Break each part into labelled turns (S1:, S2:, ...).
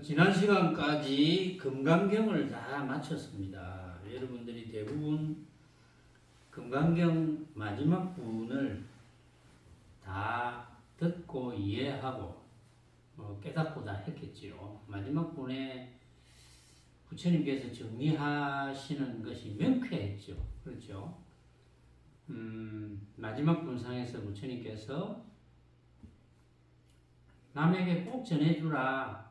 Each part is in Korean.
S1: 지난 시간까지 금강경을 다 마쳤습니다. 여러분들이 대부분 금강경 마지막 부분을 다 듣고 이해하고 깨닫고 다 했겠지요. 마지막 부분에 부처님께서 정리하시는 것이 명쾌했죠. 그렇죠? 마지막 분상에서 부처님께서 남에게 꼭 전해주라.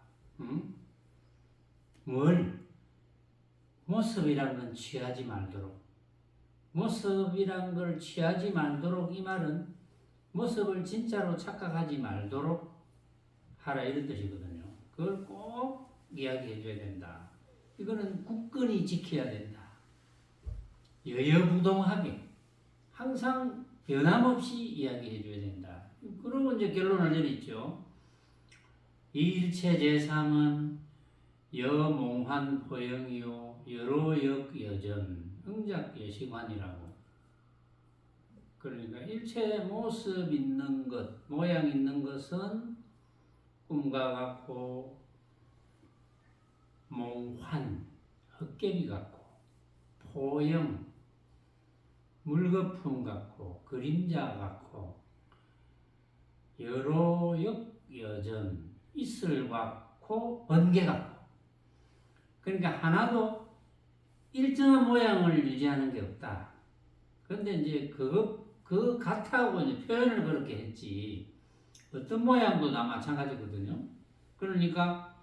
S1: 뭘? 모습이란 건 취하지 말도록. 모습이란 걸 취하지 말도록, 이 말은 모습을 진짜로 착각하지 말도록 하라, 이런 뜻이거든요. 그걸 꼭 이야기해 줘야 된다. 이거는 굳건히 지켜야 된다. 여여부동하게 항상 변함없이 이야기해 줘야 된다. 그러고 이제 결론을 내렸죠. 이일체 제3은 여몽환 호영이요 여로역 여전 응작 예시관이라고. 그러니까 일체 모습 있는 것, 모양 있는 것은 꿈과 같고, 몽환 헛개비 같고, 포영 물거품 같고, 그림자 같고, 여로역 여전 이슬 같고, 번개 같고. 그러니까 하나도 일정한 모양을 유지하는 게 없다. 그런데 이제 그 같다고 이제 표현을 그렇게 했지. 어떤 모양도 다 마찬가지거든요. 그러니까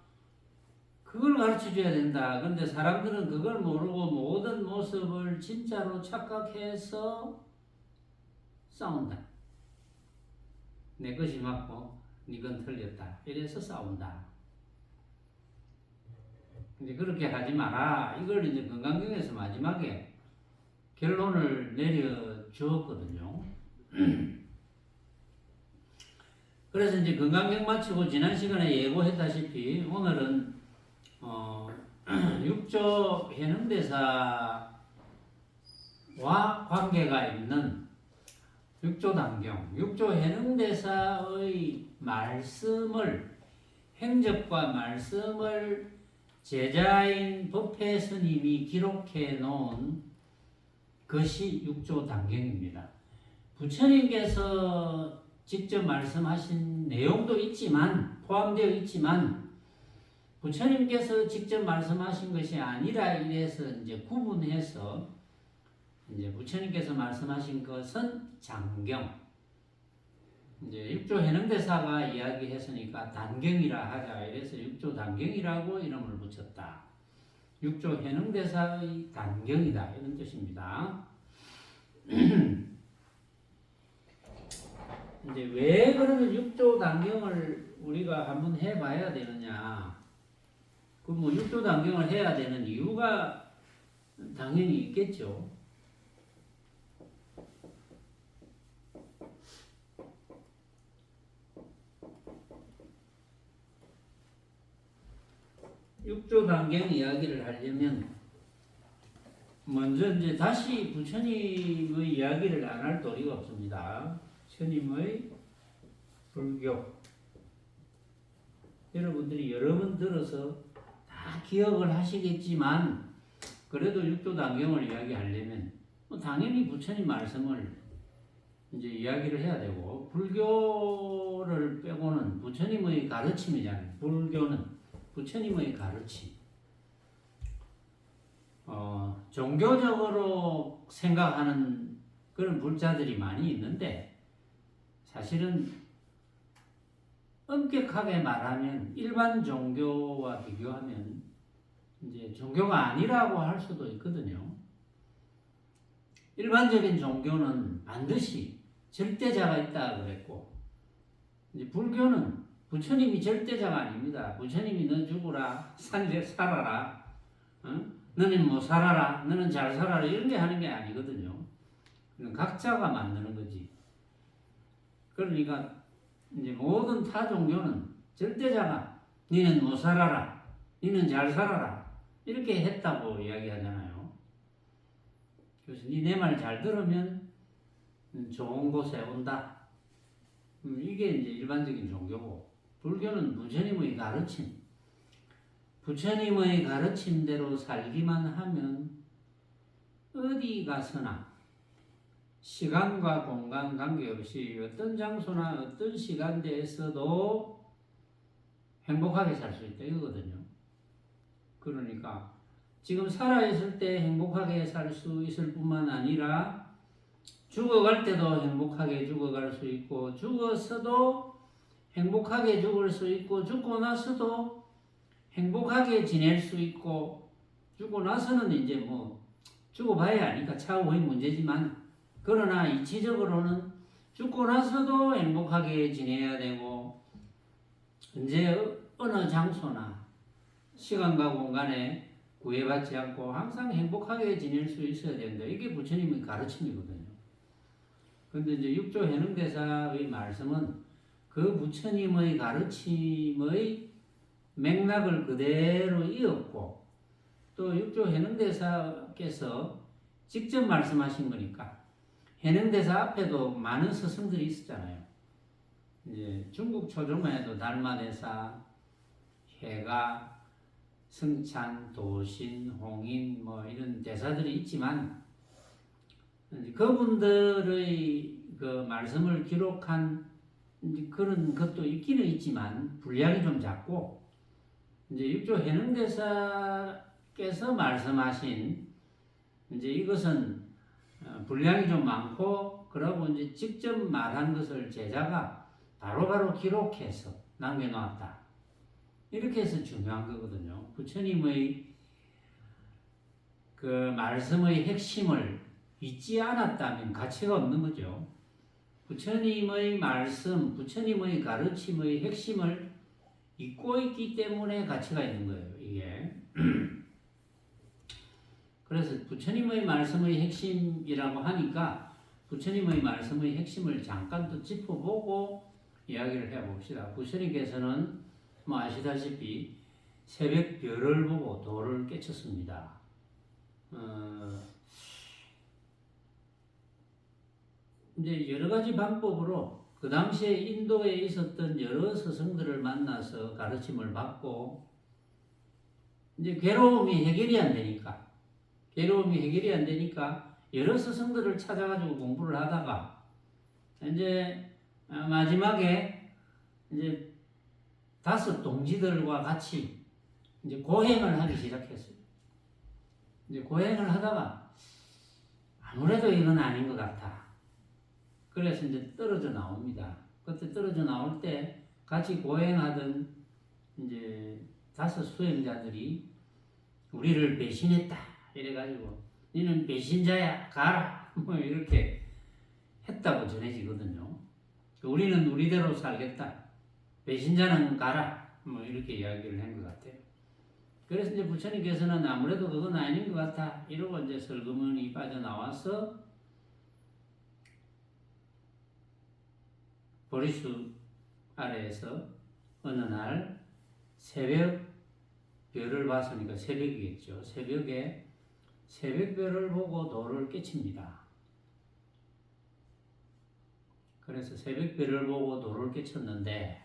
S1: 그걸 가르쳐 줘야 된다. 그런데 사람들은 그걸 모르고 모든 모습을 진짜로 착각해서 싸운다. 내 것이 맞고 네 건 틀렸다. 이래서 싸운다. 이제 그렇게 하지 마라. 이걸 이제 건강경에서 마지막에 결론을 내려 주었거든요. 그래서 이제 건강경 마치고 지난 시간에 예고했다시피 오늘은 육조 해능대사와 관계가 있는 육조단경, 육조해능대사의 말씀을, 행적과 말씀을 제자인 법회 스님이 기록해 놓은 것이 육조단경입니다. 부처님께서 직접 말씀하신 내용도 있지만, 포함되어 있지만, 부처님께서 직접 말씀하신 것이 아니라 이래서 이제 구분해서 이제 부처님께서 말씀하신 것은 장경. 이제 육조 해능대사가 이야기했으니까 단경이라 하자. 이래서 육조 단경이라고 이름을 붙였다. 육조 해능대사의 단경이다. 이런 뜻입니다. 이제 왜 그러면 육조 단경을 우리가 한번 해봐야 되느냐? 그 뭐 육조 단경을 해야 되는 이유가 당연히 있겠죠. 육조 단경 이야기를 하려면 먼저 이제 다시 부처님의 이야기를 안 할 도리가 없습니다. 스님의 불교, 여러분들이 여러 번 들어서 다 기억을 하시겠지만 그래도 육조 단경을 이야기하려면 당연히 부처님 말씀을 이제 이야기를 해야 되고, 불교를 빼고는 부처님의 가르침이잖아요. 불교는 부처님의 가르침. 종교적으로 생각하는 그런 불자들이 많이 있는데, 사실은 엄격하게 말하면 일반 종교와 비교하면 이제 종교가 아니라고 할 수도 있거든요. 일반적인 종교는 반드시 절대자가 있다 그랬고, 이제 불교는 부처님이 절대자가 아닙니다. 부처님이 너 죽어라, 살아라, 너는 뭐 살아라, 너는 잘 살아라, 이런 게 하는 게 아니거든요. 각자가 만드는 거지. 그러니까 이제 모든 타 종교는 절대자가 니는 못 살아라, 니는 잘 살아라, 이렇게 했다고 이야기하잖아요. 그래서 니 내 말 잘 들으면 좋은 곳에 온다. 이게 이제 일반적인 종교고, 불교는 부처님의 가르침, 부처님의 가르침대로 살기만 하면 어디 가서나 시간과 공간 관계없이 어떤 장소나 어떤 시간대에서도 행복하게 살 수 있다 이거거든요. 그러니까 지금 살아있을 때 행복하게 살 수 있을 뿐만 아니라 죽어갈 때도 행복하게 죽어갈 수 있고 죽어서도 행복하게 죽을 수 있고 죽고 나서도 행복하게 지낼 수 있고 죽고 나서는 이제 뭐 죽어봐야 하니까 차후의 문제지만 그러나 이치적으로는 죽고 나서도 행복하게 지내야 되고 언제 어느 장소나 시간과 공간에 구애받지 않고 항상 행복하게 지낼 수 있어야 된다. 이게 부처님의 가르침이거든요. 그런데 이제 육조 해능대사의 말씀은 그 부처님의 가르침의 맥락을 그대로 이었고 또 육조 해능대사께서 직접 말씀하신 거니까 해능대사 앞에도 많은 스승들이 있었잖아요. 이제 중국 초조만 해도 달마대사, 해가, 승찬, 도신, 홍인 뭐 이런 대사들이 있지만 그분들의 그 말씀을 기록한 그런 것도 있기는 있지만 분량이 좀 작고 이제 육조 해능대사께서 말씀하신 이제 이것은 분량이 좀 많고 그러고 이제 직접 말한 것을 제자가 바로바로 기록해서 남겨놓았다. 이렇게 해서 중요한 거거든요. 부처님의 그 말씀의 핵심을 잊지 않았다면 가치가 없는 거죠. 부처님의 말씀, 부처님의 가르침의 핵심을 잊고 있기 때문에 가치가 있는 거예요, 이게. 그래서 부처님의 말씀의 핵심이라고 하니까 부처님의 말씀의 핵심을 잠깐 또 짚어보고 이야기를 해봅시다. 부처님께서는 뭐 아시다시피 새벽 별을 보고 도를 깨쳤습니다. 이제 여러 가지 방법으로 그 당시에 인도에 있었던 여러 스승들을 만나서 가르침을 받고 이제 괴로움이 해결이 안 되니까 여러 스승들을 찾아가지고 공부를 하다가 이제 마지막에 이제 5 동지들과 같이 이제 고행을 하기 시작했어요. 이제 고행을 하다가 아무래도 이건 아닌 것 같아. 그래서 이제 떨어져 나옵니다. 그때 떨어져 나올 때 같이 고행하던 이제 5 수행자들이 우리를 배신했다. 이래가지고 너는 배신자야 가라. 뭐 이렇게 했다고 전해지거든요. 우리는 우리대로 살겠다. 배신자는 가라. 뭐 이렇게 이야기를 한 것 같아요. 그래서 이제 부처님께서는 아무래도 그건 아닌 것 같아. 이러고 이제 설그머니 빠져나와서 보리수 아래에서 어느 날 새벽 별을 봤으니까 새벽이겠죠. 새벽에 새벽별을 보고 도를 깨칩니다. 그래서 새벽별을 보고 도를 깨쳤는데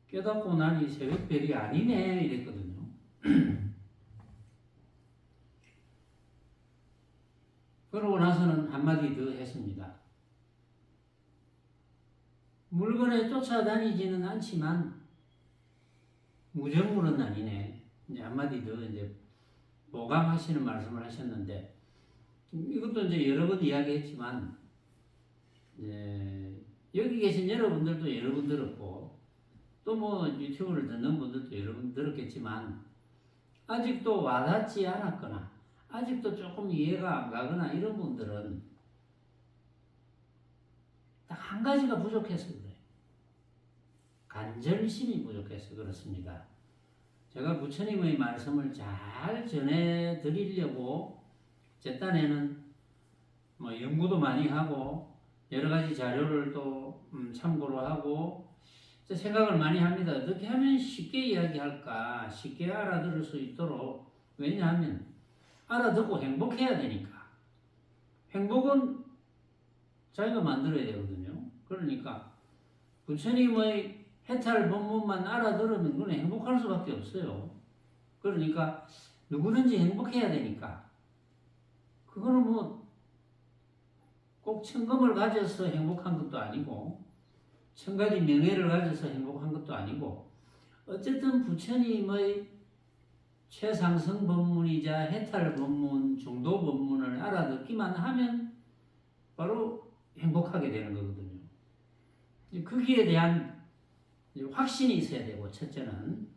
S1: 깨닫고 나니 새벽별이 아니네 이랬거든요. 그러고 나서는 한마디 더 했습니다. 물건에 쫓아다니지는 않지만 무정물은 아니네. 이제 한마디 더 이제 보강하시는 말씀을 하셨는데 이것도 이제 여러 번 이야기했지만 이제 여기 계신 여러분들도 여러 번 들었고 또 뭐 유튜브를 듣는 분들도 여러 번 들었겠지만 아직도 와닿지 않았거나 아직도 조금 이해가 안 가거나 이런 분들은 딱 한 가지가 부족해서 그래요. 간절심이 부족해서 그렇습니다. 제가 부처님의 말씀을 잘 전해드리려고 제 딴에는 뭐 연구도 많이 하고 여러 가지 자료를 또 참고로 하고 생각을 많이 합니다. 어떻게 하면 쉽게 이야기할까? 쉽게 알아들을 수 있도록. 왜냐하면 알아듣고 행복해야 되니까. 행복은 자기가 만들어야 되거든요. 그러니까 부처님의 해탈 본문만 알아들으면 그건 행복할 수밖에 없어요. 그러니까 누구든지 행복해야 되니까 그거는 뭐 꼭 천금을 가져서 행복한 것도 아니고 천가지 명예를 가져서 행복한 것도 아니고 어쨌든 부처님의 최상승 법문이자 해탈 법문, 중도 법문을 알아듣기만 하면 바로 행복하게 되는 거거든요. 거기에 대한 확신이 있어야 되고 첫째는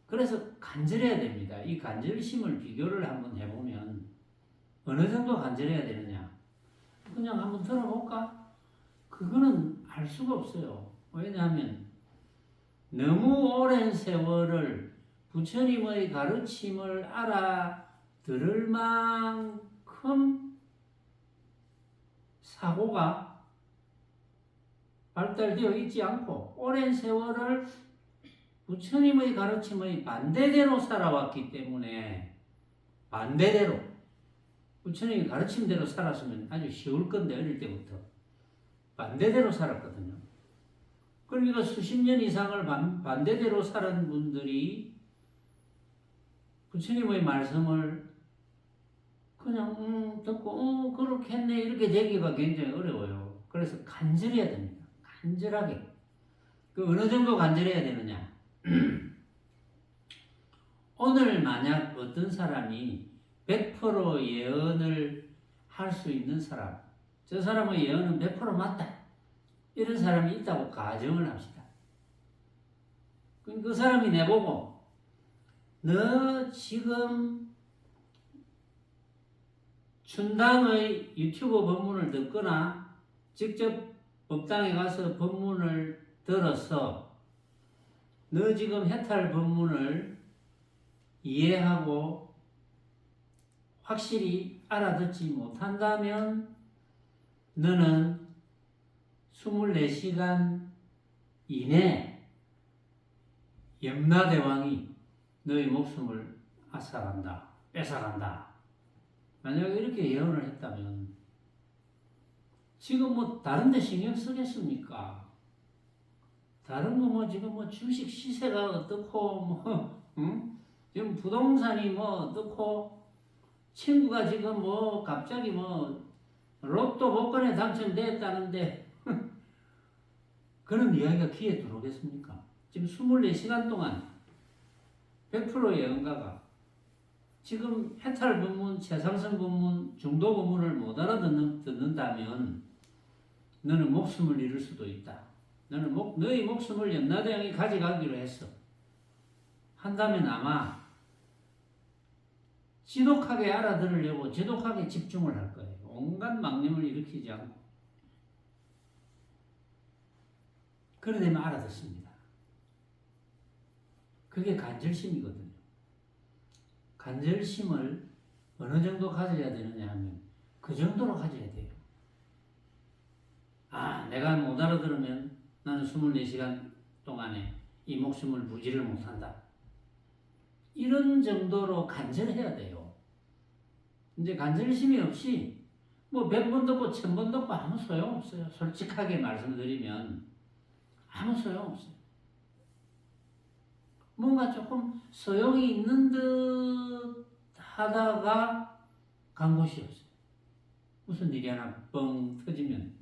S1: 그래서 간절해야 됩니다. 이 간절심을 비교를 한번 해보면 어느 정도 간절해야 되느냐 그냥 한번 들어볼까? 그거는 알 수가 없어요. 왜냐하면 너무 오랜 세월을 부처님의 가르침을 알아들을 만큼 사고가 발달되어 있지 않고 오랜 세월을 부처님의 가르침의 반대대로 살아왔기 때문에 반대대로 부처님이 가르침대로 살았으면 아주 쉬울 건데 어릴 때부터 반대대로 살았거든요. 그러니까 수십 년 이상을 반대대로 살은 분들이 부처님의 말씀을 그냥 듣고 그렇겠네 이렇게 되기가 굉장히 어려워요. 그래서 간절해야 됩니다. 간절하게. 그 어느 정도 간절해야 되느냐. 오늘 만약 어떤 사람이 100% 예언을 할 수 있는 사람, 저 사람의 예언은 100% 맞다. 이런 사람이 있다고 가정을 합시다. 그럼 그 사람이 내보고 너 지금 춘당의 유튜브 법문을 듣거나 직접 법당에 가서 법문을 들어서 너 지금 해탈 법문을 이해하고 확실히 알아듣지 못한다면 너는 24시간 이내 염라대왕이 너의 목숨을 앗아간다, 뺏어간다. 만약에 이렇게 예언을 했다면 지금 뭐 다른 데 신경 쓰겠습니까? 다른 거 뭐 지금 뭐 주식 시세가 어떻고 뭐 지금 부동산이 뭐 어떻고 친구가 지금 뭐 갑자기 뭐 로또 복권에 당첨됐다는데 그런 이야기가 귀에 들어오겠습니까? 지금 24시간 동안 100% 예언가가 지금 해탈 법문, 최상승 법문, 중도 법문을 못 알아듣는다면 너는 목숨을 잃을 수도 있다. 너는 너의 목숨을 염라대왕이 가져가기로 했어. 한다면 아마 지독하게 알아들으려고 지독하게 집중을 할 거예요. 온갖 망념을 일으키지 않고. 그러려면 알아듣습니다. 그게 간절심이거든요. 간절심을 어느 정도 가져야 되느냐 하면 그 정도로 가져야 돼요. 내가 못 알아들으면 나는 24시간 동안에 이 목숨을 부지를 못한다. 이런 정도로 간절해야 돼요. 이제 간절심이 없이 뭐 100번 듣고 1000번 듣고 아무 소용없어요. 솔직하게 말씀드리면 아무 소용없어요. 뭔가 조금 소용이 있는 듯 하다가 간 곳이 없어요. 무슨 일이 하나 뻥 터지면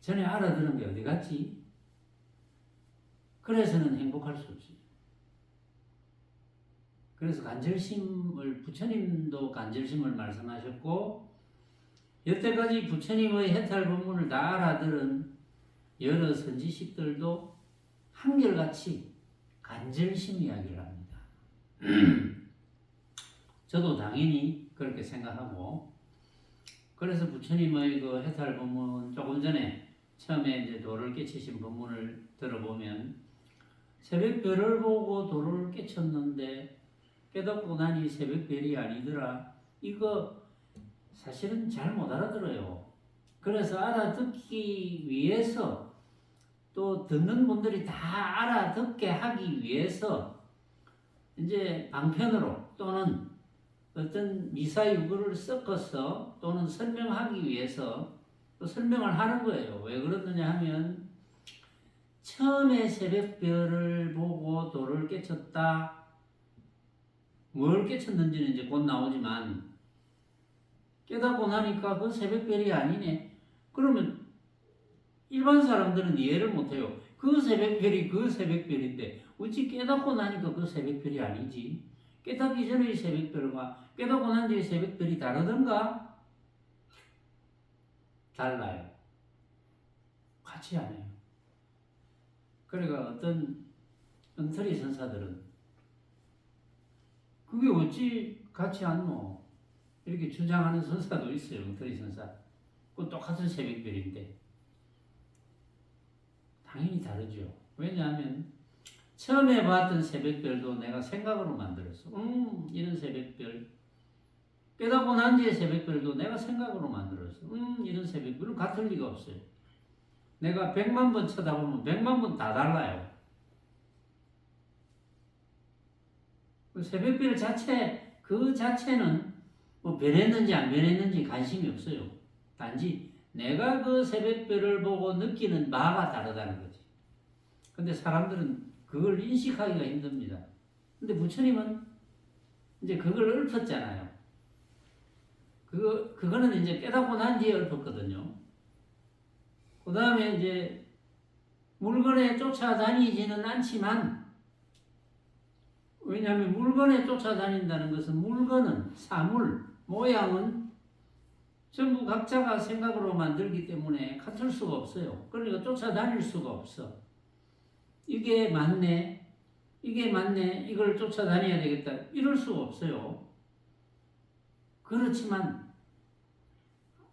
S1: 전에 알아들은 게 어디 갔지? 그래서는 행복할 수 없어요. 그래서 간절심을 부처님도 간절심을 말씀하셨고 여태까지 부처님의 해탈 법문을 다 알아들은 여러 선지식들도 한결같이 간절심 이야기를 합니다. 저도 당연히 그렇게 생각하고 그래서 부처님의 그 해탈 법문 조금 전에 처음에 이제 도를 깨치신 법문을 들어보면 새벽별을 보고 도를 깨쳤는데 깨닫고 나니 새벽별이 아니더라. 이거 사실은 잘 못 알아들어요. 그래서 알아듣기 위해서 또 듣는 분들이 다 알아듣게 하기 위해서 이제 방편으로 또는 어떤 미사유구를 섞어서 또는 설명하기 위해서 또 설명을 하는 거예요. 왜 그러느냐 하면 처음에 새벽별을 보고 도를 깨쳤다. 뭘 깨쳤는지는 이제 곧 나오지만 깨닫고 나니까 그 새벽별이 아니네. 그러면 일반 사람들은 이해를 못해요. 그 새벽별이 그 새벽별인데 어찌 깨닫고 나니까 그 새벽별이 아니지. 깨닫기 전의 새벽별과 깨닫고 난 뒤의 새벽별이 다르던가? 달라요. 같이 안 해요. 그러니까 어떤 엉터리 선사들은 그게 어찌 같이 않노? 이렇게 주장하는 선사도 있어요. 엉터리 선사. 그 똑같은 새벽별인데 당연히 다르죠. 왜냐하면 처음에 봤던 새벽별도 내가 생각으로 만들었어. 이런 새벽별. 깨닫고 난 뒤의 새벽별도 내가 생각으로 만들었어. 이런 새벽별은 같을 리가 없어요. 내가 100만 번 쳐다보면 100만 번 다 달라요. 그 새벽별 자체, 그 자체는 뭐 변했는지 안 변했는지 관심이 없어요. 단지 내가 그 새벽별을 보고 느끼는 바가 다르다는 거지. 근데 사람들은 그걸 인식하기가 힘듭니다. 근데 부처님은 이제 그걸 읊었잖아요. 그거는 이제 깨닫고 난 뒤에 읊었거든요. 그 다음에 이제 물건에 쫓아다니지는 않지만, 왜냐하면 물건에 쫓아다닌다는 것은 물건은, 사물, 모양은 전부 각자가 생각으로 만들기 때문에 같을 수가 없어요. 그러니까 쫓아다닐 수가 없어. 이게 맞네, 이게 맞네, 이걸 쫓아다녀야 되겠다, 이럴 수가 없어요. 그렇지만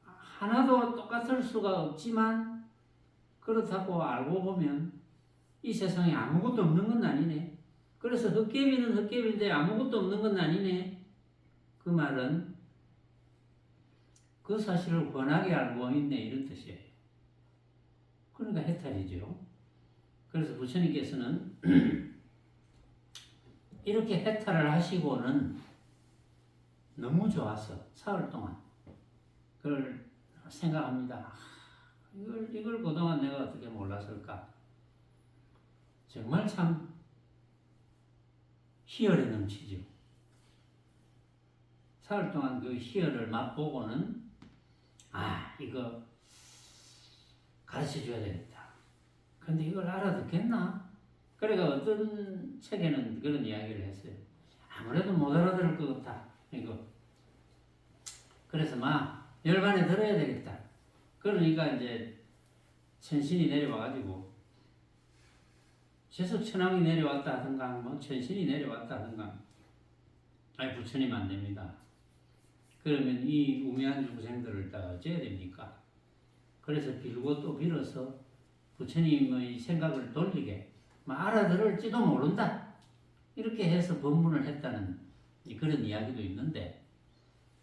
S1: 하나도 똑같을 수가 없지만 그렇다고 알고 보면 이 세상에 아무것도 없는 건 아니네. 그래서 헛개비는 헛개비인데 아무것도 없는 건 아니네. 그 말은 그 사실을 훤하게 알고 있네, 이런 뜻이에요. 그러니까 해탈이죠. 그래서 부처님께서는 이렇게 해탈을 하시고는 너무 좋아서 사흘 동안 그걸 생각합니다. 이걸 그동안 내가 어떻게 몰랐을까? 정말 참 희열에 넘치죠. 사흘 동안 그 희열을 맛보고는 이거 가르쳐 줘야 되겠다. 근데 이걸 알아듣겠나? 그러니까 어떤 책에는 그런 이야기를 했어요. 아무래도 못 알아들을 것 같다. 이거. 그래서 열반에 들어야 되겠다. 그러니까 이제 천신이 내려와가지고 제석천왕이 내려왔다 하든가 뭐 천신이 내려왔다 하든가 부처님 안 됩니다. 그러면 이 우매한 중생들을 다 어째야 됩니까? 그래서 빌고 또 빌어서 부처님의 생각을 돌리게 알아들을지도 모른다. 이렇게 해서 법문을 했다는 그런 이야기도 있는데,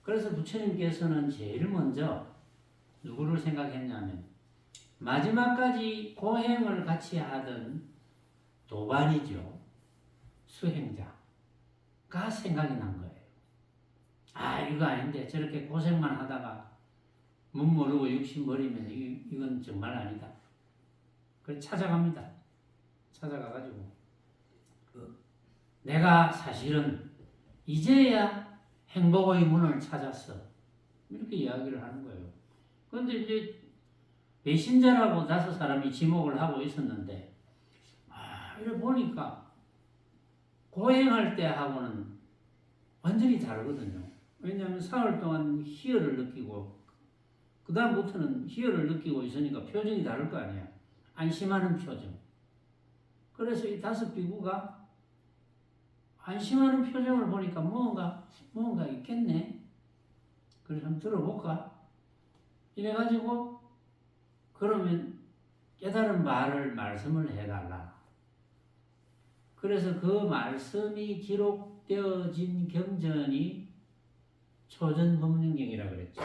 S1: 그래서 부처님께서는 제일 먼저 누구를 생각했냐면 마지막까지 고행을 같이 하던 도반이죠. 수행자가 생각이 난 거예요. 이거 아닌데 저렇게 고생만 하다가 몸 모르고 육신 버리면 이건 정말 아니다. 그래서 찾아갑니다. 찾아가가지고 내가 사실은 이제야 행복의 문을 찾았어. 이렇게 이야기를 하는 거예요. 그런데 이제 배신자라고 5사람이 지목을 하고 있었는데 이래 보니까 고행할 때 하고는 완전히 다르거든요. 왜냐하면 사흘 동안 희열을 느끼고 그 다음부터는 희열을 느끼고 있으니까 표정이 다를 거 아니야. 안심하는 표정. 그래서 이 5 비구가 안심하는 표정을 보니까 뭔가 있겠네. 그래서 한번 들어볼까? 이래가지고 그러면 깨달은 말씀을 해달라. 그래서 그 말씀이 기록되어진 경전이 초전법륜경이라고 그랬죠.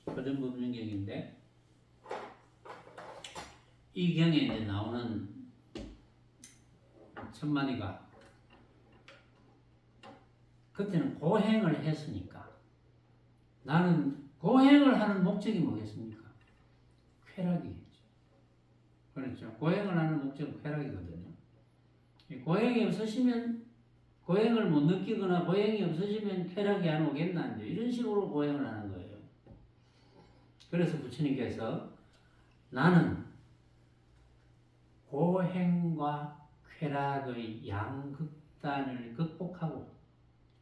S1: 초전법륜경인데 이 경에 이제 나오는 첫 마디가 그때는 고행을 했으니까 나는 고행을 하는 목적이 뭐겠습니까? 쾌락이겠죠. 그렇죠. 고행을 하는 목적은 쾌락이거든요. 고행이 없으시면 고행을 못 느끼거나 고행이 없으시면 쾌락이 안 오겠나 이제 이런 식으로 고행을 하는 거예요. 그래서 부처님께서 나는 고행과 쾌락의 양극단을 극복하고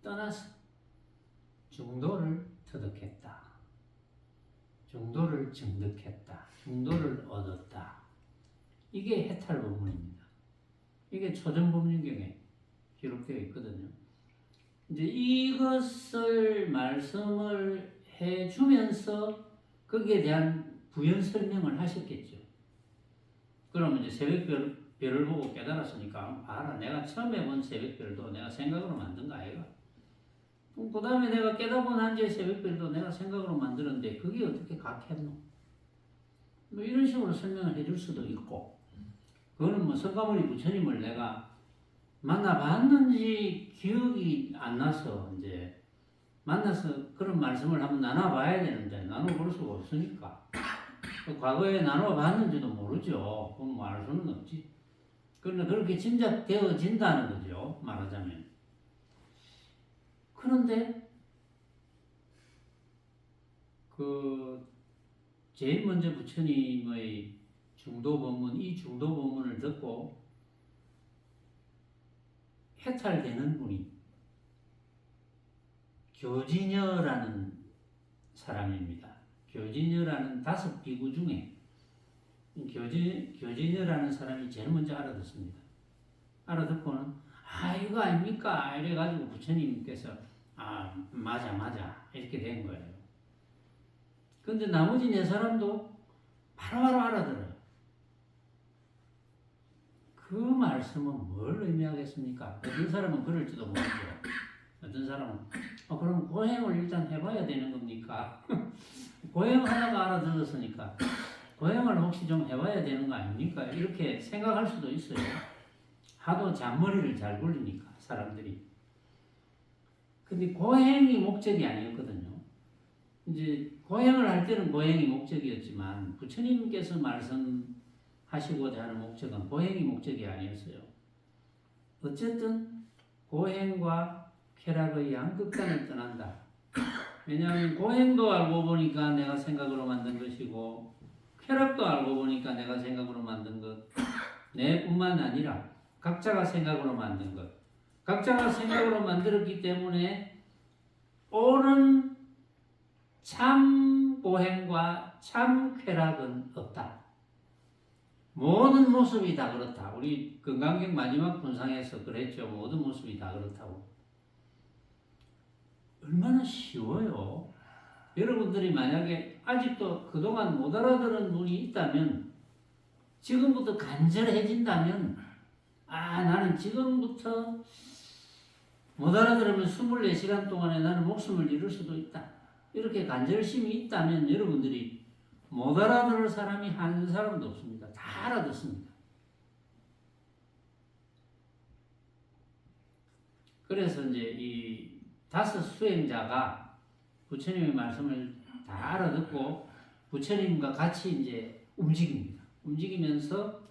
S1: 떠나서 중도를 터득했다. 중도를 증득했다. 중도를 얻었다. 이게 해탈법문입니다. 이게 초전법륜경에 기록되어 있거든요. 이제 이것을 말씀을 해주면서 거기에 대한 부연 설명을 하셨겠죠. 그러면 이제 새벽별을 보고 깨달았으니까 봐라 내가 처음에 본 새벽별도 내가 생각으로 만든 거 아이가? 그 다음에 내가 깨닫고 난 뒤에 새벽별도 내가 생각으로 만들었는데 그게 어떻게 각했노? 뭐 이런 식으로 설명을 해줄 수도 있고 그거는 뭐 석가모니 부처님을 내가 만나봤는지 기억이 안 나서 이제 만나서 그런 말씀을 한번 나눠봐야 되는데 나눠볼 수가 없으니까 과거에 나눠봤는지도 모르죠. 그건 뭐 알 수는 없지. 그러나 그렇게 짐작되어진다는 거죠. 말하자면. 그런데 그 제일 먼저 부처님의 중도법문, 이 중도법문을 듣고 해탈되는 분이 교진여라는 사람입니다. 교진여라는 5비구 중에 교진여라는 사람이 제일 먼저 알아듣습니다. 알아듣고는 이거 아닙니까? 이래가지고 부처님께서 맞아 이렇게 된 거예요. 근데 나머지 4사람도 바로바로 알아들어요. 그 말씀은 뭘 의미하겠습니까? 어떤 사람은 그럴지도 모르죠. 어떤 사람은 그럼 고행을 일단 해봐야 되는 겁니까? 고행하다가 알아들었으니까 고행을 혹시 좀 해봐야 되는 거 아닙니까? 이렇게 생각할 수도 있어요. 하도 잔머리를 잘 굴리니까 사람들이. 근데 고행이 목적이 아니었거든요. 이제 고행을 할 때는 고행이 목적이었지만 부처님께서 말씀하시고자 하는 목적은 고행이 목적이 아니었어요. 어쨌든 고행과 쾌락의 양극단을 떠난다. 왜냐하면 고행도 알고 보니까 내가 생각으로 만든 것이고 쾌락도 알고 보니까 내가 생각으로 만든 것 내뿐만 아니라 각자가 생각으로 만든 것 각자가 생각으로 만들었기 때문에 옳은 참 고행과 참 쾌락은 없다. 모든 모습이 다 그렇다. 우리 금강경 마지막 분상에서 그랬죠. 모든 모습이 다 그렇다고. 얼마나 쉬워요. 여러분들이 만약에 아직도 그동안 못 알아들은 분이 있다면 지금부터 간절해진다면 나는 지금부터 못 알아들으면 24시간 동안에 나는 목숨을 잃을 수도 있다. 이렇게 간절심이 있다면 여러분들이 못 알아들을 사람이 한 사람도 없습니다. 다 알아듣습니다. 그래서 이제 이 5 수행자가 부처님의 말씀을 다 알아듣고 부처님과 같이 이제 움직입니다. 움직이면서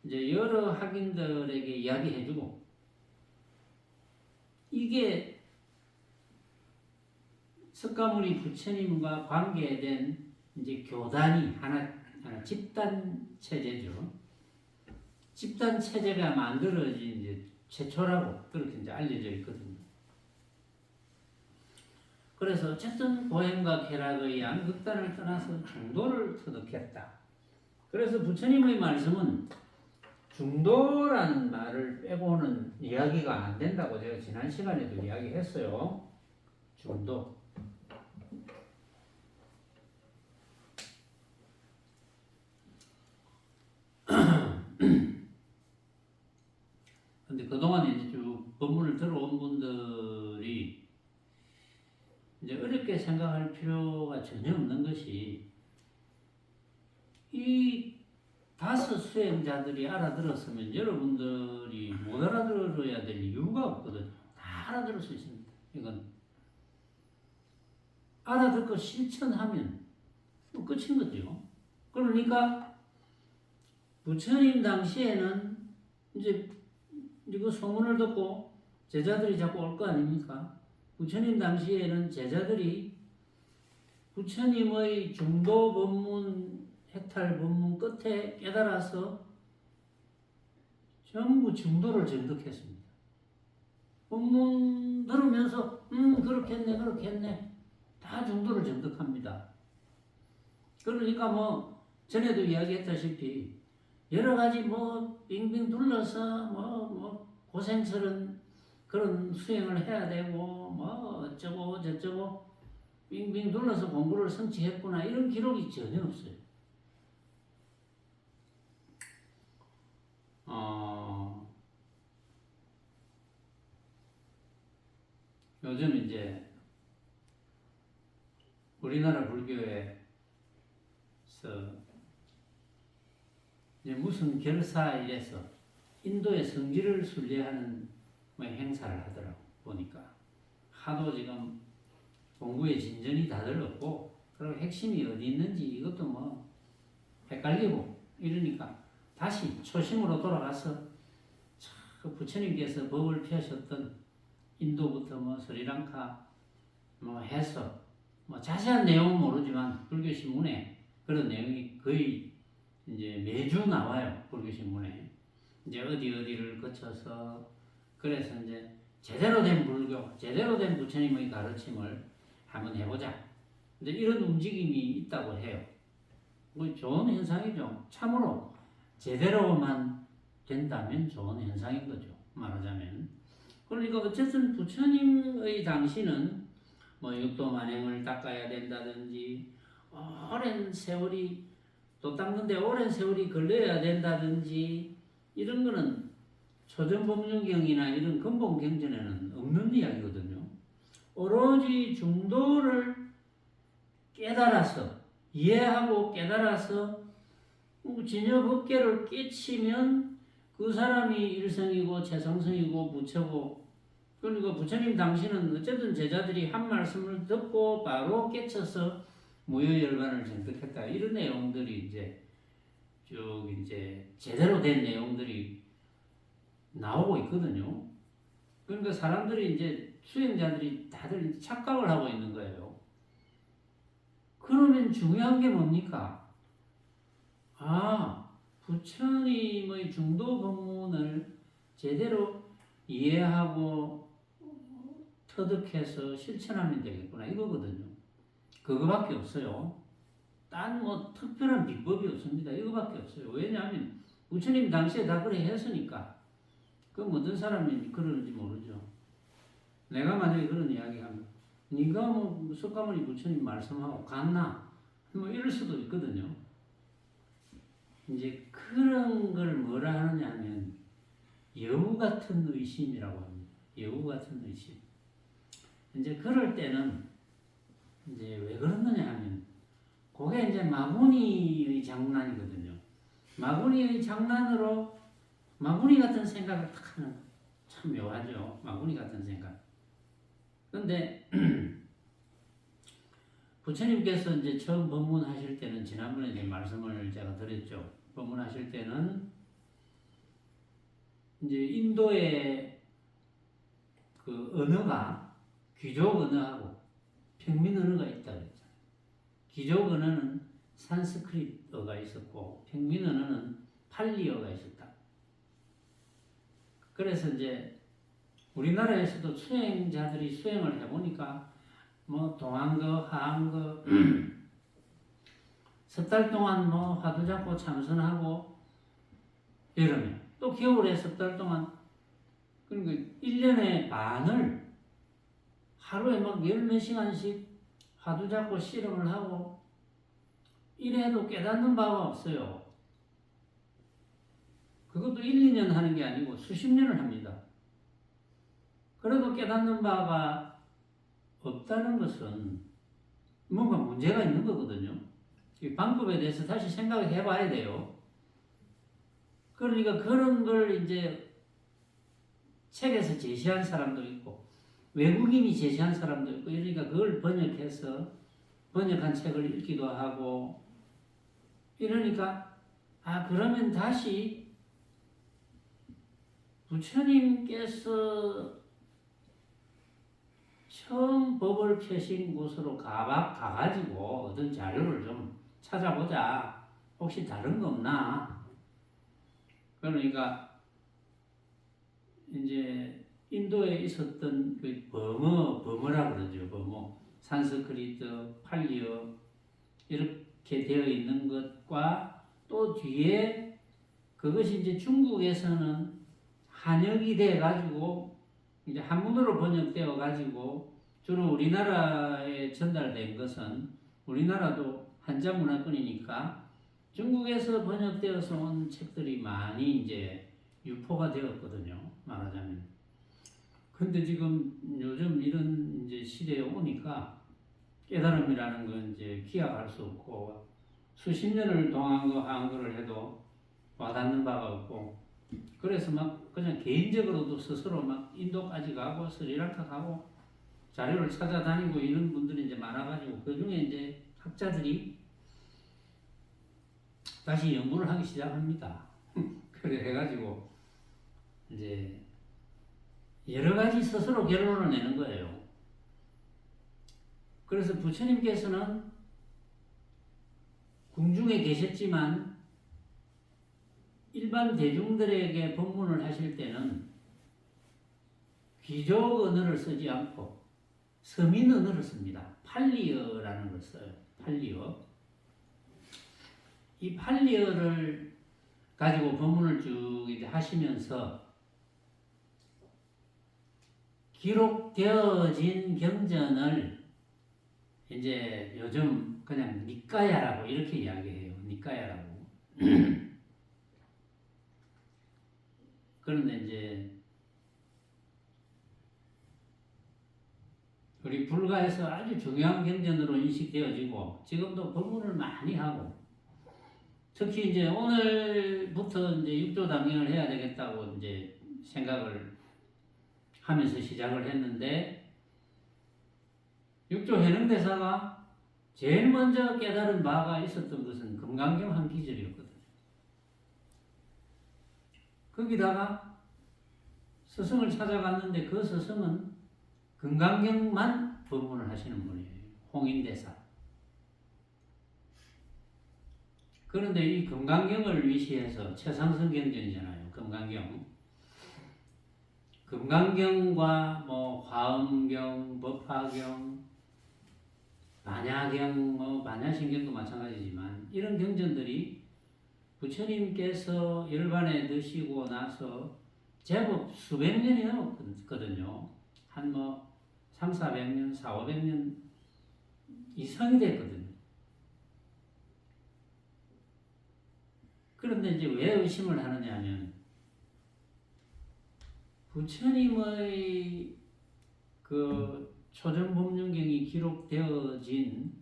S1: 이제 여러 학인들에게 이야기해주고 이게 석가모니 부처님과 관계된 이제 교단이 하나 집단 체제죠. 집단 체제가 만들어진 이제 최초라고 그렇게 이제 알려져 있거든요. 그래서 어쨌든 고행과 쾌락의 양극단을 떠나서 중도를 터득했다. 그래서 부처님의 말씀은 중도라는 말을 빼고는 이야기가 안 된다고 제가 지난 시간에도 이야기했어요. 중도. 근데 그동안 이제 쭉 법문을 들어온 분들이 이제 어렵게 생각할 필요가 전혀 없는 것이 이 다섯 수행자들이 알아들었으면 여러분들이 못 알아들어야 될 이유가 없거든요. 다 알아들을 수 있습니다. 이건 알아듣고 실천하면 끝인 거죠. 그러니까 부처님 당시에는 이제 이거 소문을 듣고 제자들이 자꾸 올 거 아닙니까? 부처님 당시에는 제자들이 부처님의 중도 법문, 해탈 법문 끝에 깨달아서 전부 중도를 정득했습니다. 법문 들으면서 그렇겠네 다 중도를 정득합니다. 그러니까 뭐 전에도 이야기했다시피 여러 가지 뭐 빙빙 둘러서 뭐 고생스런 그런 수행을 해야 되고 뭐 어쩌고 저쩌고 빙빙 둘러서 공부를 성취했구나 이런 기록이 전혀 없어요. 요즘 이제 우리나라 불교에서 이제 무슨 결사일에서 인도의 성지를 순례하는 뭐 행사를 하더라고 보니까 하도 지금 공부에 진전이 다들 없고 그리고 핵심이 어디 있는지 이것도 뭐 헷갈리고 이러니까 다시 초심으로 돌아가서 그 부처님께서 법을 펴셨던 인도부터 뭐 스리랑카 뭐 해서 뭐 자세한 내용은 모르지만 불교신문에 그런 내용이 거의 이제 매주 나와요. 불교신문에 이제 어디를 거쳐서 그래서 이제 제대로 된 불교, 제대로 된 부처님의 가르침을 한번 해보자. 근데 이런 움직임이 있다고 해요. 뭐 좋은 현상이죠. 참으로 제대로만 된다면 좋은 현상인 거죠. 말하자면. 그러니까 어쨌든 부처님의 당시는 뭐 육도 만행을 닦아야 된다든지 오랜 세월이 또 닦는데 오랜 세월이 걸려야 된다든지 이런 거는 초전법륜경이나 이런 근본 경전에는 없는 이야기거든요. 오로지 중도를 깨달아서 이해하고 깨달아서 진여법계를 깨치면 그 사람이 일성이고 최성성이고 부처고 그러니까 부처님 당시는 어쨌든 제자들이 한 말씀을 듣고 바로 깨쳐서 무효열반을 정득했다 이런 내용들이 이제 쭉 이제 제대로 된 내용들이 나오고 있거든요. 그러니까 사람들이 이제 수행자들이 다들 착각을 하고 있는 거예요. 그러면 중요한 게 뭡니까? 부처님의 중도 법문을 제대로 이해하고 터득해서 실천하면 되겠구나 이거거든요. 그거밖에 없어요. 딴 뭐 특별한 비법이 없습니다. 이거밖에 없어요. 왜냐하면 부처님 당시에 다 그래 했으니까. 그럼 어떤 사람이 그러는지 모르죠. 내가 만약에 그런 이야기하면 네가 뭐 석가모니 부처님 말씀하고 갔나? 뭐 이럴 수도 있거든요. 이제 그런 걸 뭐라 하느냐 하면 여우 같은 의심이라고 합니다. 여우 같은 의심. 이제 그럴 때는 이제 왜 그러느냐 하면 그게 이제 마구니의 장난이거든요. 마구니의 장난으로 마구니 같은 생각을 딱 하는 참 묘하죠. 마구니 같은 생각. 근데 부처님께서 이제 처음 법문하실 때는 지난번에 이제 말씀을 제가 드렸죠. 법문하실 때는 이제 인도의 그 언어가 귀족 언어하고 평민 언어가 있다고 했잖아요. 귀족 언어는 산스크리트어가 있었고 평민 언어는 팔리어가 있었다. 그래서 이제 우리나라에서도 수행자들이 수행을 해보니까 뭐 동안거, 하안거 석 달 동안 뭐 화두 잡고 참선하고 이러면 또 겨울에 석 달 동안 그러니까 1년의 반을 하루에 막 10몇 시간씩 화두 잡고 실험을 하고 이래도 깨닫는 바가 없어요. 그것도 1, 2년 하는 게 아니고 수십 년을 합니다. 그래도 깨닫는 바가 없다는 것은 뭔가 문제가 있는 거거든요. 이 방법에 대해서 다시 생각을 해봐야 돼요. 그러니까 그런 걸 이제 책에서 제시한 사람도 있고 외국인이 제시한 사람도 있고 이러니까 그걸 번역해서 번역한 책을 읽기도 하고 이러니까 그러면 다시 부처님께서 처음 법을 펴신 곳으로 가가지고 어떤 자료를 좀 찾아보자. 혹시 다른 거 없나? 그러니까 이제 인도에 있었던 그 버머라 그러죠. 버머, 산스크리트, 팔리어 이렇게 되어 있는 것과 또 뒤에 그것이 이제 중국에서는 한역이 돼 가지고 이제 한문으로 번역되어 가지고 주로 우리나라에 전달된 것은 우리나라도 한자 문화권이니까 중국에서 번역되어서 온 책들이 많이 이제 유포가 되었거든요. 말하자면. 근데 지금 요즘 이런 이제 시대에 오니까 깨달음이라는 건 이제 기약할 수 없고 수십 년을 동안 그 한글을 해도 와닿는 바가 없고 그래서 막 그냥 개인적으로도 스스로 막 인도까지 가고 스리랑카 가고 자료를 찾아다니고 이런 분들이 이제 많아가지고 그 중에 이제 학자들이 다시 연구를 하기 시작합니다. 그래 해가지고 이제 여러 가지 스스로 결론을 내는 거예요. 그래서 부처님께서는 궁중에 계셨지만 일반 대중들에게 법문을 하실 때는 귀족 언어를 쓰지 않고 서민 언어를 씁니다. 팔리어라는 걸 써요. 팔리어. 이 팔리어를 가지고 법문을 쭉 이제 하시면서 기록되어진 경전을 이제 요즘 그냥 니까야라고 이렇게 이야기해요. 니까야라고. 그런데 이제 우리 불가에서 아주 중요한 경전으로 인식되어지고 지금도 법문을 많이 하고 특히 이제 오늘부터 이제 육조 당경을 해야 되겠다고 이제 생각을 하면서 시작을 했는데 육조 해능대사가 제일 먼저 깨달은 바가 있었던 것은 금강경 한 기절이었거든요. 거기다가 스승을 찾아갔는데 그 스승은 금강경만 법문을 하시는 분이에요. 홍인대사. 그런데 이 금강경을 위시해서 최상승 경전이잖아요. 금강경. 금강경과 뭐 화엄경, 법화경, 반야경, 반야신경도 마찬가지지만 이런 경전들이 부처님께서 열반에 드시고 나서 제법 수백 년이 넘었거든요. 한 3, 400년, 4, 500년 이상이 됐거든요. 그런데 이제 왜 의심을 하느냐 하면 부처님의 그 초전법륜경이 기록되어진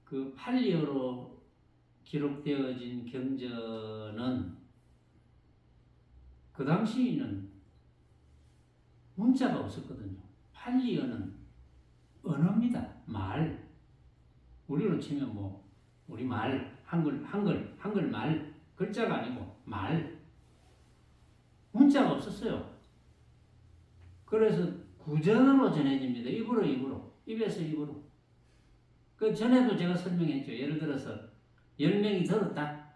S1: 그 팔리어로 기록되어진 경전은 그 당시에는 문자가 없었거든요. 팔리어는 언어입니다. 말. 우리로 치면 우리 말, 한글 말. 글자가 아니고 말. 문자가 없었어요. 그래서 구전으로 전해집니다. 입으로. 입에서 입으로. 그 전에도 제가 설명했죠. 예를 들어서 10명이 들었다.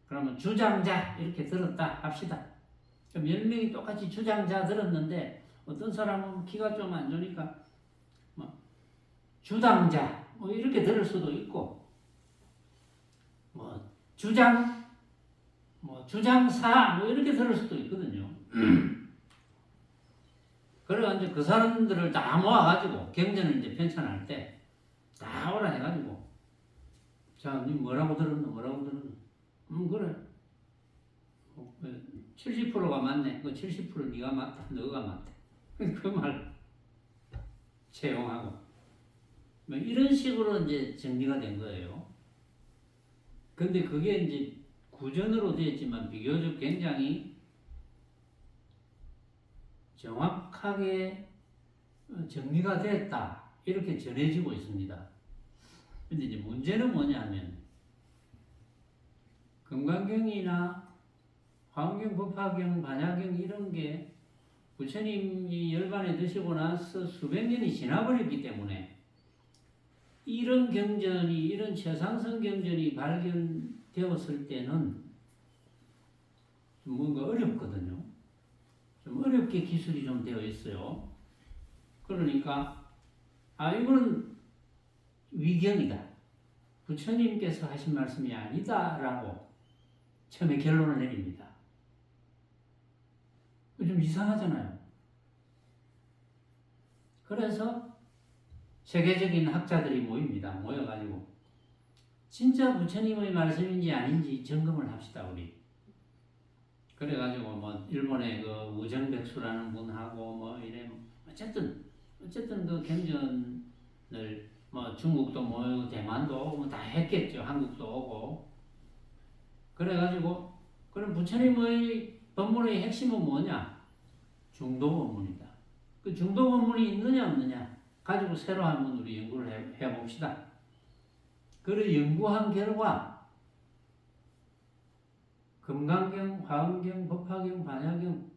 S1: 그러면 주장자 이렇게 들었다 합시다. 그럼 10명이 똑같이 주장자 들었는데 어떤 사람은 귀가 좀 안 좋으니까 주당자 이렇게 들을 수도 있고 주장 주장사 이렇게 들을 수도 있거든요. 그래가지고 그 사람들을 다 모아가지고 경전을 이제 편찬할 때 다 오라 해가지고 자, 니 뭐라고 들었노? 그래. 70%가 맞네. 그 70% 네가 맞다. 너가 맞다. 그 말 채용하고 이런 식으로 이제 정리가 된 거예요. 근데 그게 이제 구전으로 되어 있지만 비교적 굉장히 정확하게 정리가 됐다 이렇게 전해지고 있습니다. 근데 이제 문제는 뭐냐면 금강경이나 화엄경, 법화경, 반야경 이런 게 부처님이 열반에 드시고 나서 수백 년이 지나버렸기 때문에 이런 경전이 이런 최상승 경전이 발견되었을 때는 좀 뭔가 어렵거든요. 좀 어렵게 기술이 좀 되어 있어요. 그러니까 이거는 위경이다. 부처님께서 하신 말씀이 아니다라고 처음에 결론을 내립니다. 좀 이상하잖아요. 그래서 세계적인 학자들이 모여가지고 진짜 부처님의 말씀인지 아닌지 점검을 합시다 우리. 그래가지고 뭐 일본의 그 우정백수라는 분하고 뭐 이래 어쨌든 그 경전을 뭐 중국도 모이고 대만도 오고 다 했겠죠. 한국도 오고. 그래가지고 그럼 부처님의 법문의 핵심은 뭐냐? 중도 법문이다. 그 중도 법문이 있느냐 없느냐 가지고 새로 한번 우리 연구를 해봅시다. 그를 연구한 결과 금강경, 화엄경, 법화경, 반야경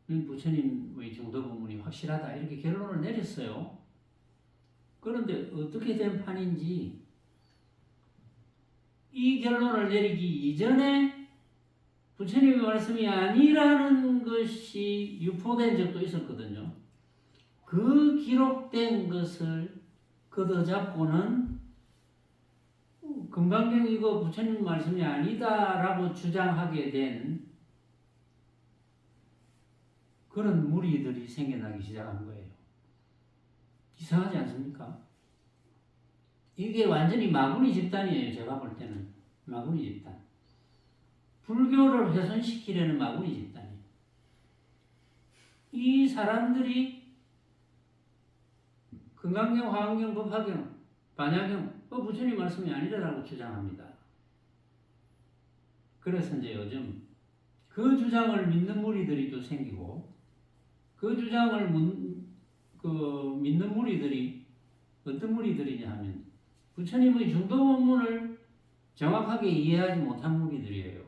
S1: 부처님의 중도 법문이 확실하다 이렇게 결론을 내렸어요. 그런데 어떻게 된 판인지 이 결론을 내리기 이전에 부처님의 말씀이 아니라는 것이 유포된 적도 있었거든요. 그 기록된 것을 걷어잡고는 금강경 이거 부처님 말씀이 아니다라고 주장하게 된 그런 무리들이 생겨나기 시작한 거예요. 이상하지 않습니까? 이게 완전히 마구니 집단이에요. 제가 볼 때는 마구니 집단. 불교를 훼손시키려는 마구니 집단이에요. 이 사람들이 금강경, 화엄경, 법화경, 반야경 부처님 말씀이 아니라고 주장합니다. 그래서 이제 요즘 그 주장을 믿는 무리들이 또 생기고 그 주장을 믿는 무리들이 어떤 무리들이냐 하면 부처님의 중도 본문을 정확하게 이해하지 못한 무리들이에요.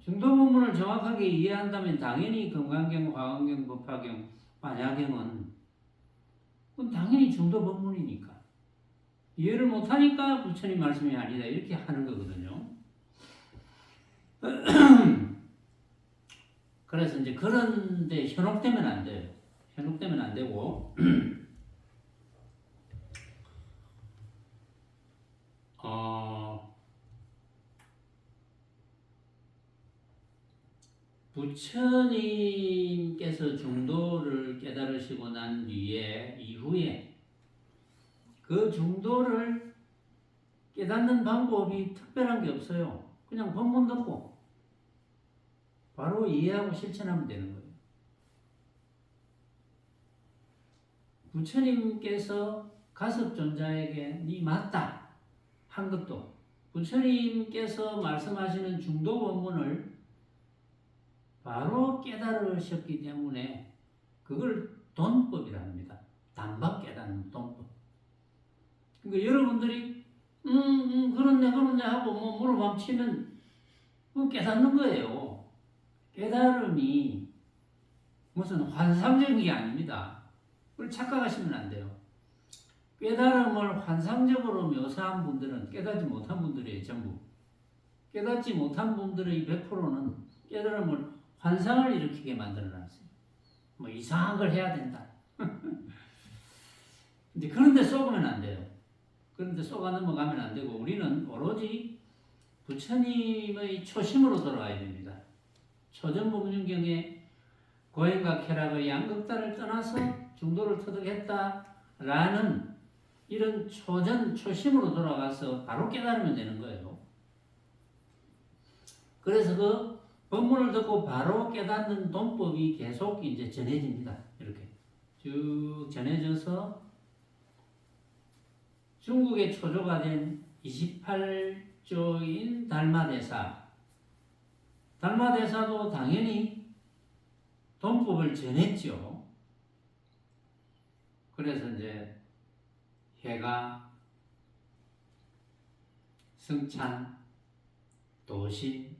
S1: 중도 본문을 정확하게 이해한다면 당연히 금강경, 화엄경, 법화경, 반야경은 그건 당연히 중도 본문이니까 이해를 못하니까 부처님 말씀이 아니다 이렇게 하는 거거든요. 그래서 이제 그런데 현혹되면 안 돼요. 현혹되면 안 되고 부처님께서 중도를 깨달으시고 난 이후에 그 중도를 깨닫는 방법이 특별한 게 없어요. 그냥 법문 듣고 바로 이해하고 실천하면 되는 거예요. 부처님께서 가섭존자에게 네 맞다 한 것도 부처님께서 말씀하시는 중도 법문을 바로 깨달으셨기 때문에 그걸 돈법이라 합니다. 단박 깨닫는 돈법. 그러니까 여러분들이 그렇네 하고 뭐 물어봐치면 깨닫는 거예요. 깨달음이 무슨 환상적인 게 아닙니다. 그걸 착각하시면 안 돼요. 깨달음을 환상적으로 묘사한 분들은 깨닫지 못한 분들이에요. 전부. 깨닫지 못한 분들의 100%는 깨달음을 환상을 일으키게 만들어놨어요. 뭐 이상한 걸 해야 된다. 근데 그런데 속으면 안 돼요. 그런데 속아 넘어가면 안 되고 우리는 오로지 부처님의 초심으로 돌아가야 됩니다. 초전법륜경에 고행과 쾌락의 양극단을 떠나서 중도를 터득했다라는 이런 초심으로 돌아가서 바로 깨달으면 되는 거예요. 그래서 그 법문을 듣고 바로 깨닫는 돈법이 계속 이제 전해집니다. 이렇게 쭉 전해져서 중국의 초조가 된 6조인 달마대사. 달마대사도 당연히 돈법을 전했죠. 그래서 이제 해가, 승찬, 도신,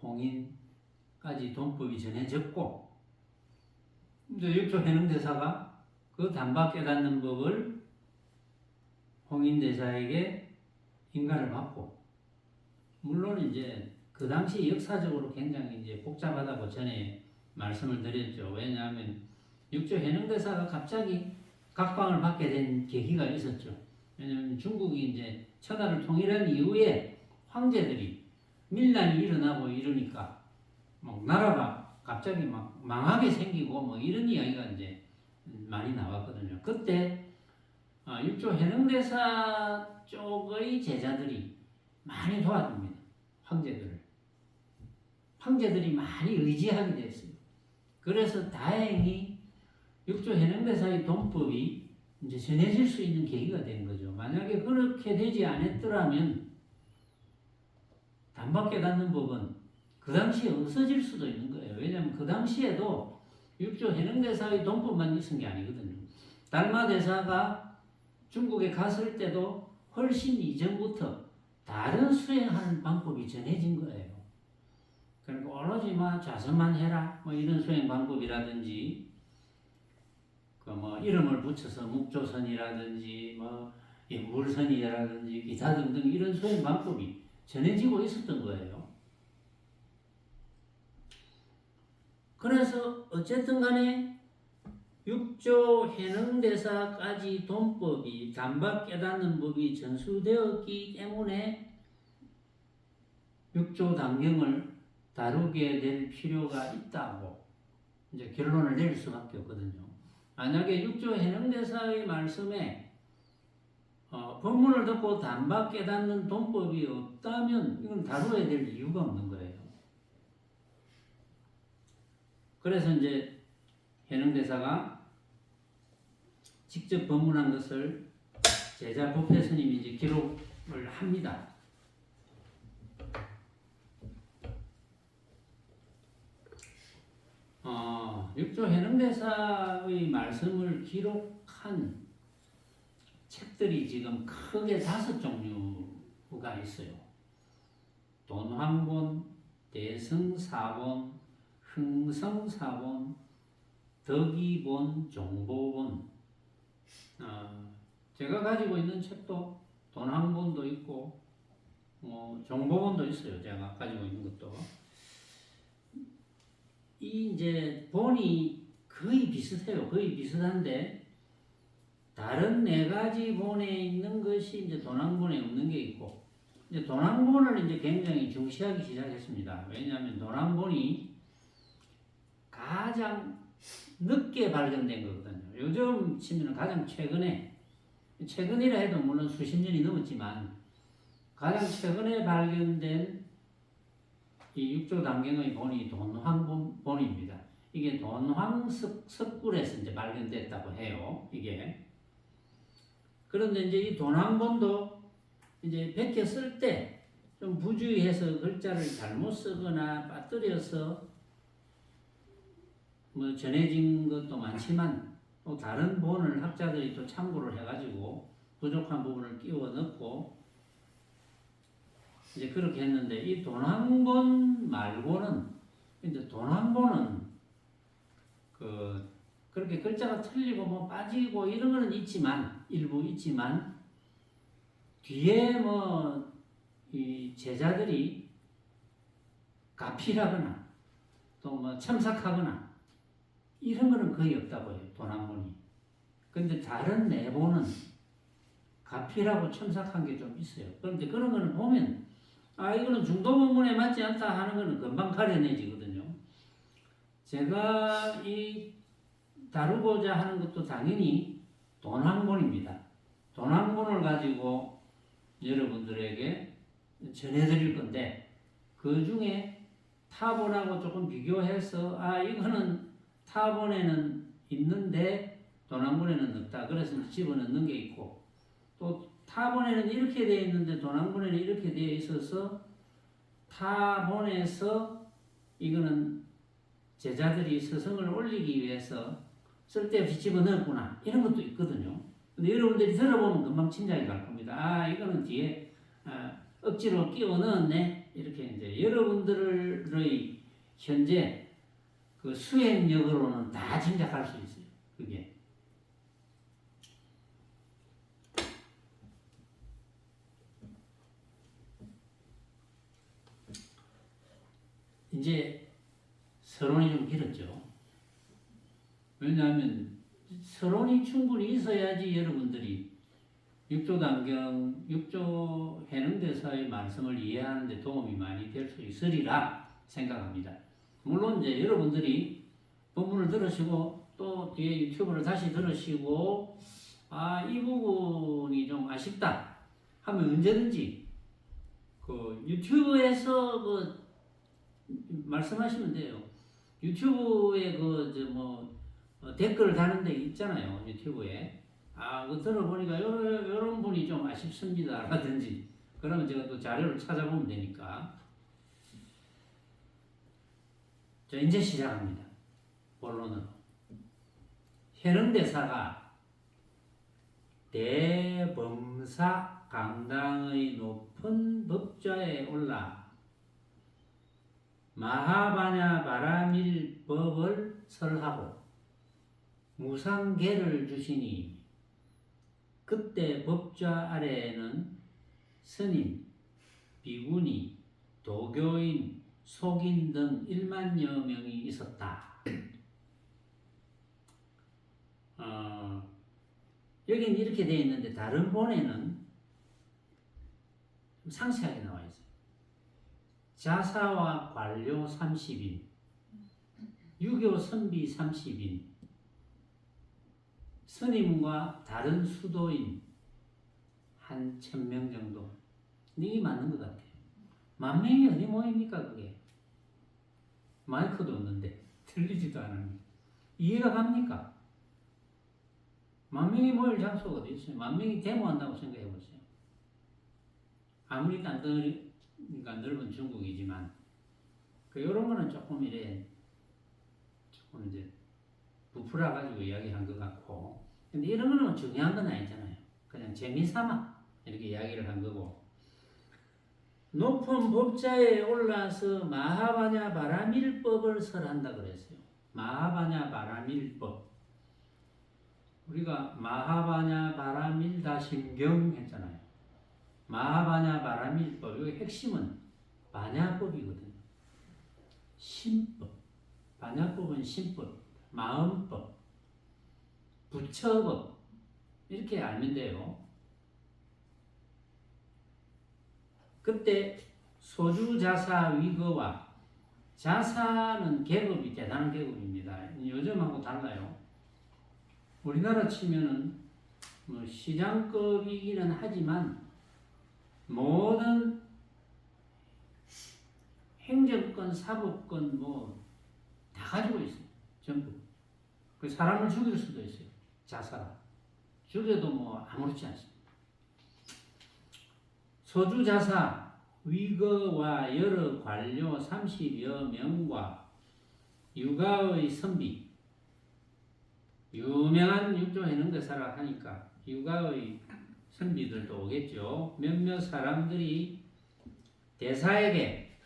S1: 홍인까지 돈법이 전해졌고, 이제 6조 해능대사가 그 단박 깨닫는 법을 홍인대사에게 인가를 받고, 물론 이제 그 당시 역사적으로 굉장히 이제 복잡하다고 전에 말씀을 드렸죠. 왜냐하면 6조 해능대사가 갑자기 각광을 받게 된 계기가 있었죠. 왜냐하면 중국이 이제 천하를 통일한 이후에 황제들이 밀란이 일어나고 이러니까 막 나라가 갑자기 막 망하게 생기고 뭐 이런 이야기가 이제 많이 나왔거든요. 그때 6조 해능대사 쪽의 제자들이 많이 도와줍니다. 황제들을. 황제들이 많이 의지하게 됐어요. 그래서 다행히 6조 해능대사의 돈법이 이제 전해질 수 있는 계기가 된 거죠. 만약에 그렇게 되지 않았더라면 단박 깨닫는 법은 그 당시에 없어질 수도 있는 거예요. 왜냐하면 그 당시에도 6조 해능대사의 돈법만 있은 게 아니거든요. 달마대사가 중국에 갔을 때도 훨씬 이전부터 다른 수행하는 방법이 전해진 거예요. 그러니까 오로지 좌선만 해라 뭐 이런 수행 방법이라든지 그 뭐 이름을 붙여서 묵조선이라든지 뭐 물선이라든지 기타 등등 이런 수행 방법이 전해지고 있었던 거예요. 그래서 어쨌든 간에 6조 해능대사까지 돈법이 단박 깨닫는 법이 전수되었기 때문에 6조 단경을 다루게 될 필요가 있다고 이제 결론을 내릴 수밖에 없거든요. 만약에 6조 해능대사의 말씀에 법문을 듣고 단박 깨닫는 돈법이 없다면 이건 다루어야 될 이유가 없는 거예요. 그래서 이제 해능대사가 직접 법문한 것을 제자 법회 스님이 이제 기록을 합니다. 육조 해능대사의 말씀을 기록한 책들이 지금 크게 5종류가 있어요. 돈황본, 대승사본, 흥성사본, 덕이본, 종보본. 제가 가지고 있는 책도 돈황본도 있고 종보본도 있어요. 제가 가지고 있는 것도. 이 이제 본이 거의 비슷해요. 거의 비슷한데 다른 4가지 본에 있는 것이 이제 돈황본에 없는 게 있고, 이제 돈황본을 이제 굉장히 중시하기 시작했습니다. 왜냐하면 돈황본이 가장 늦게 발견된 거거든요. 요즘 치면 가장 최근이라 해도 물론 수십 년이 넘었지만 가장 최근에 발견된 이 6조 단경의 본이 돈황본입니다. 이게 돈황석굴에서 이제 발견됐다고 해요. 이게. 그런데 이제 이 돈황본도 이제 백해 쓸 때 좀 부주의해서 글자를 잘못 쓰거나 빠뜨려서 뭐 전해진 것도 많지만 또 다른 본을 학자들이 또 참고를 해가지고 부족한 부분을 끼워 넣고 이제 그렇게 했는데, 이 돈황본 말고는 이제 돈황본은 그렇게 글자가 틀리고 뭐 빠지고 이런 거는 있지만 일부 있지만 뒤에 뭐 이 제자들이 가필하거나 또 뭐 첨삭하거나 이런 거는 거의 없다고 해요. 돈황본이. 근데 다른 4본은 가필하고 첨삭한 게 좀 있어요. 그런데 그런 거는 보면 이거는 중도문문에 맞지 않다 하는 거는 금방 가려내지거든요. 제가 이 다루고자 하는 것도 당연히 돈황본입니다. 돈황본을 가지고 여러분들에게 전해드릴 건데, 그 중에 타본하고 조금 비교해서 이거는 타본에는 있는데 돈황본에는 없다. 그래서 집어넣는 게 있고, 또 타본에는 이렇게 되어 있는데 도난본에는 이렇게 되어 있어서 타본에서 이거는 제자들이 스승을 올리기 위해서 쓸데없이 집어넣었구나 이런 것도 있거든요. 근데 여러분들이 들어보면 금방 짐작이 갈 겁니다. 아 이거는 뒤에 억지로 끼워 넣었네 이렇게 이제 여러분들의 현재 그 수행력으로는 다 짐작할 수 있어요. 그게 이제 서론이 좀 길었죠. 왜냐하면 서론이 충분히 있어야지 여러분들이 육조단경, 육조해능대사의 말씀을 이해하는 데 도움이 많이 될 수 있으리라 생각합니다. 물론 이제 여러분들이 본문을 들으시고 또 뒤에 유튜브를 다시 들으시고 이 부분이 좀 아쉽다 하면 언제든지 그 유튜브에서 그 말씀하시면 돼요. 유튜브에 댓글 다는 데 있잖아요. 유튜브에. 그거 들어보니까 요런 분이 좀 아쉽습니다. 라든지. 그러면 제가 또 자료를 찾아보면 되니까. 자, 이제 시작합니다. 본론으로. 현흥대사가 대범사 강당의 높은 법좌에 올라 마하바냐 바라밀법을 설하고 무상계를 주시니 그때 법좌 아래에는 스님, 비구니, 도교인, 속인 등 1만여 명이 있었다. 여기는 이렇게 되어 있는데 다른 본에는 좀 상세하게 나와 있어요. 자사와 관료 30인, 유교 선비 30인, 스님과 다른 수도인 한 1000명 정도. 근데 이게 맞는 것 같아요. 10,000명이 어디 모입니까 그게? 마이크도 없는데 들리지도 않으니 이해가 갑니까? 10,000명이 모일 장소가 어디 있어요? 10,000명이 데모한다고 생각해 보세요. 아무리 넓은 중국이지만 이런 거는 조금 이제 부풀어 가지고 이야기한 것 같고, 근데 이런 거는 중요한 건 아니잖아요. 그냥 재미삼아 이렇게 이야기를 한 거고. 높은 법자에 올라서 마하바냐 바라밀법을 설한다 그랬어요. 마하바냐 바라밀법. 우리가 마하바냐 바라밀다심경 했잖아요. 마하바냐 바라밀법. 여기 핵심은 바냐법이거든요. 심법. 바냐법은 심법, 마음법, 부처법 이렇게 알면 돼요. 그때 소주자사 위거와 자사는 계급이 대단한 계급입니다. 요즘하고 달라요. 우리나라 치면은 시장급이기는 하지만 모든 행정권, 사법권 다 가지고 있어요. 전부. 그 사람을 죽일 수도 있어요. 자사라. 죽여도 아무렇지 않습니다. 소주자사 위거와 여러 관료 30여 명과 유가의 선비, 유명한 육조해능대사라 하니까 유가의 선비들도 오겠죠. 몇몇 사람들이 대사에게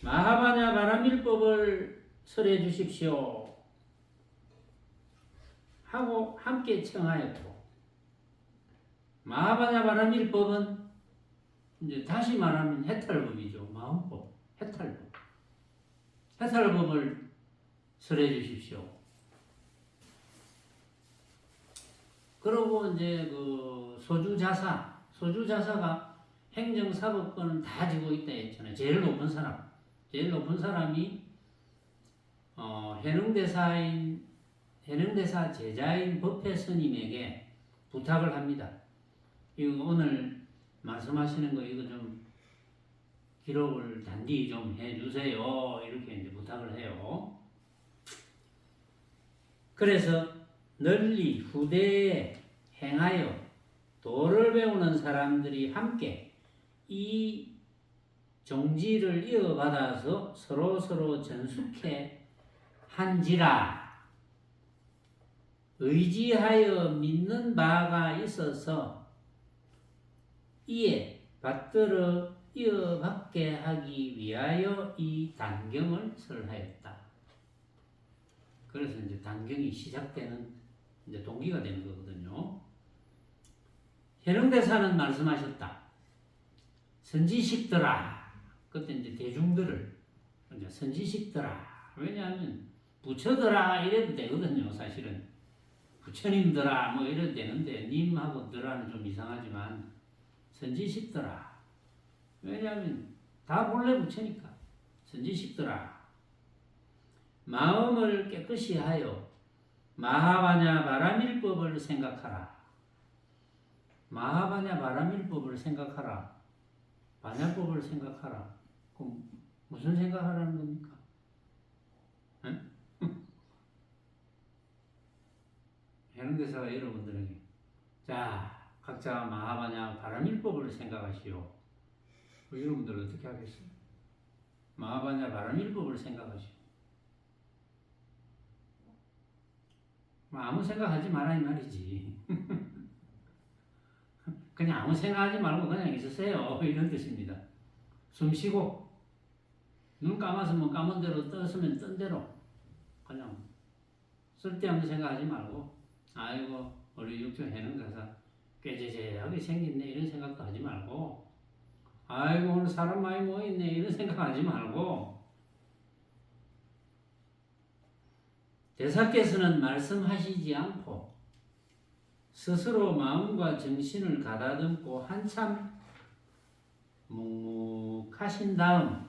S1: 마하바냐 바라밀법을 설해 주십시오 하고 함께 청하였고, 마하바냐 바라밀법은 이제 다시 말하면 해탈법이죠. 마음법, 해탈법. 해탈법을 설해 주십시오. 그러고 이제 그 소주자사가 행정사법권을 다 지고 있다 했잖아요. 제일 높은 사람이 해능대사 제자인 법회 스님에게 부탁을 합니다. 이거 오늘 말씀하시는 거 이거 좀 기록을 단디 좀 해주세요. 이렇게 이제 부탁을 해요. 그래서 널리 후대에 행하여 도를 배우는 사람들이 함께 이 종지를 이어받아서 서로 전숙해 한지라. 의지하여 믿는 바가 있어서 이에 받들어 이어받게 하기 위하여 이 단경을 설하였다. 그래서 이제 단경이 시작되는 이제 동기가 되는 거거든요. 현흥대사는 말씀하셨다. 선지식들아. 그때 이제 대중들을 이제 선지식들아. 왜냐하면 부처들아 이래도 되거든요. 사실은 부처님들아 뭐 이래도 되는데 님하고 들아는 좀 이상하지만 선지식들아. 왜냐하면 다 본래 부처니까. 선지식들아. 마음을 깨끗이 하여 마하바냐 바라밀법을 생각하라. 마하바냐 바라밀법을 생각하라. 반야법을 생각하라. 그럼 무슨 생각하라는 겁니까? 응? 해능대사가 여러분들에게 자 각자 마하바냐 바라밀법을 생각하시오. 여러분들 어떻게 하겠어요? 마하바냐 바라밀법을 생각하시오. 아무 생각하지 마라 이 말이지. 그냥 아무 생각하지 말고 그냥 있으세요. 이런 뜻입니다. 숨 쉬고 눈 감았으면 감은 대로 떴으면 뜬 대로 그냥 쓸데없는 생각하지 말고 아이고 우리 육조 해능가사 꾀재재하게 생겼네 이런 생각도 하지 말고 아이고 오늘 사람 많이 모여있네 이런 생각하지 말고 대사께서는 말씀하시지 않고 스스로 마음과 정신을 가다듬고 한참 묵묵하신 다음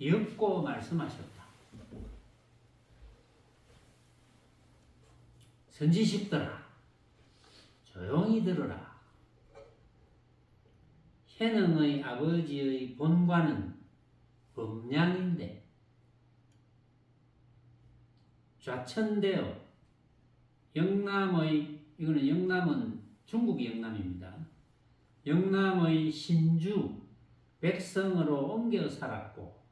S1: 엮고 말씀하셨다. 선지식들아 조용히 들으라. 해능의 아버지의 본관은 범량인데 좌천되어 이거는 영남은 중국 영남입니다. 영남의 신주 백성으로 옮겨 살았고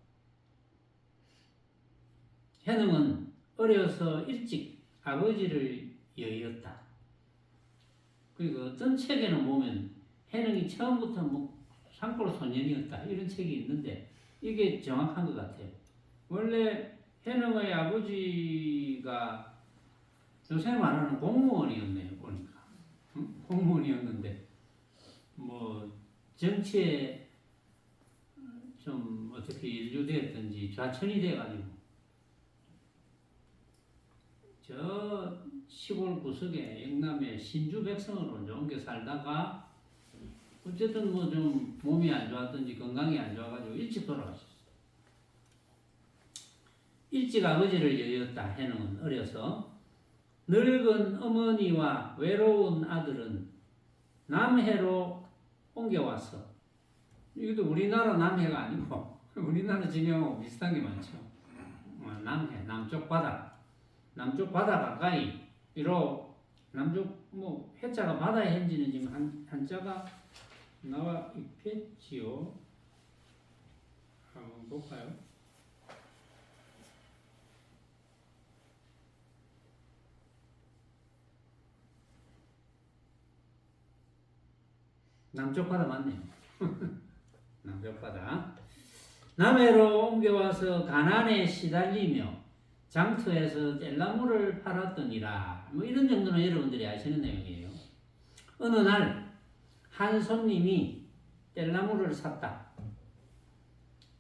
S1: 해능은 어려서 일찍 아버지를 여의었다. 그리고 어떤 책에는 보면 해능이 처음부터 뭐 산골 소년이었다 이런 책이 있는데 이게 정확한 것 같아요. 원래 해능의 아버지가 요새 말하는 공무원이었네요. 보니까 공무원이었는데 뭐 정치에 좀 어떻게 인류되었든지 좌천이 돼가지고 저 시골 구석에 영남의 신주 백성으로 옮겨 살다가 어쨌든 뭐 좀 몸이 안 좋았든지 건강이 안 좋아가지고 일찍 돌아가셨어요. 일찍 아버지를 여의었다. 해는 어려서 늙은 어머니와 외로운 아들은 남해로 옮겨왔어. 이것도 우리나라 남해가 아니고 우리나라 지명하고 비슷한 게 많죠. 남해, 남쪽 바다. 남쪽 바다 가까이 이로 남쪽 뭐 해자가 바다에 현지는 지금 한자가 나와 있겠지요. 한번 볼까요? 남쪽 바다 맞네요. 남쪽 바다. 남해로 옮겨와서 가난에 시달리며 장터에서 뗄나무를 팔았더니라. 뭐 이런 정도는 여러분들이 아시는 내용이에요. 어느 날 한 손님이 뗄나무를 샀다.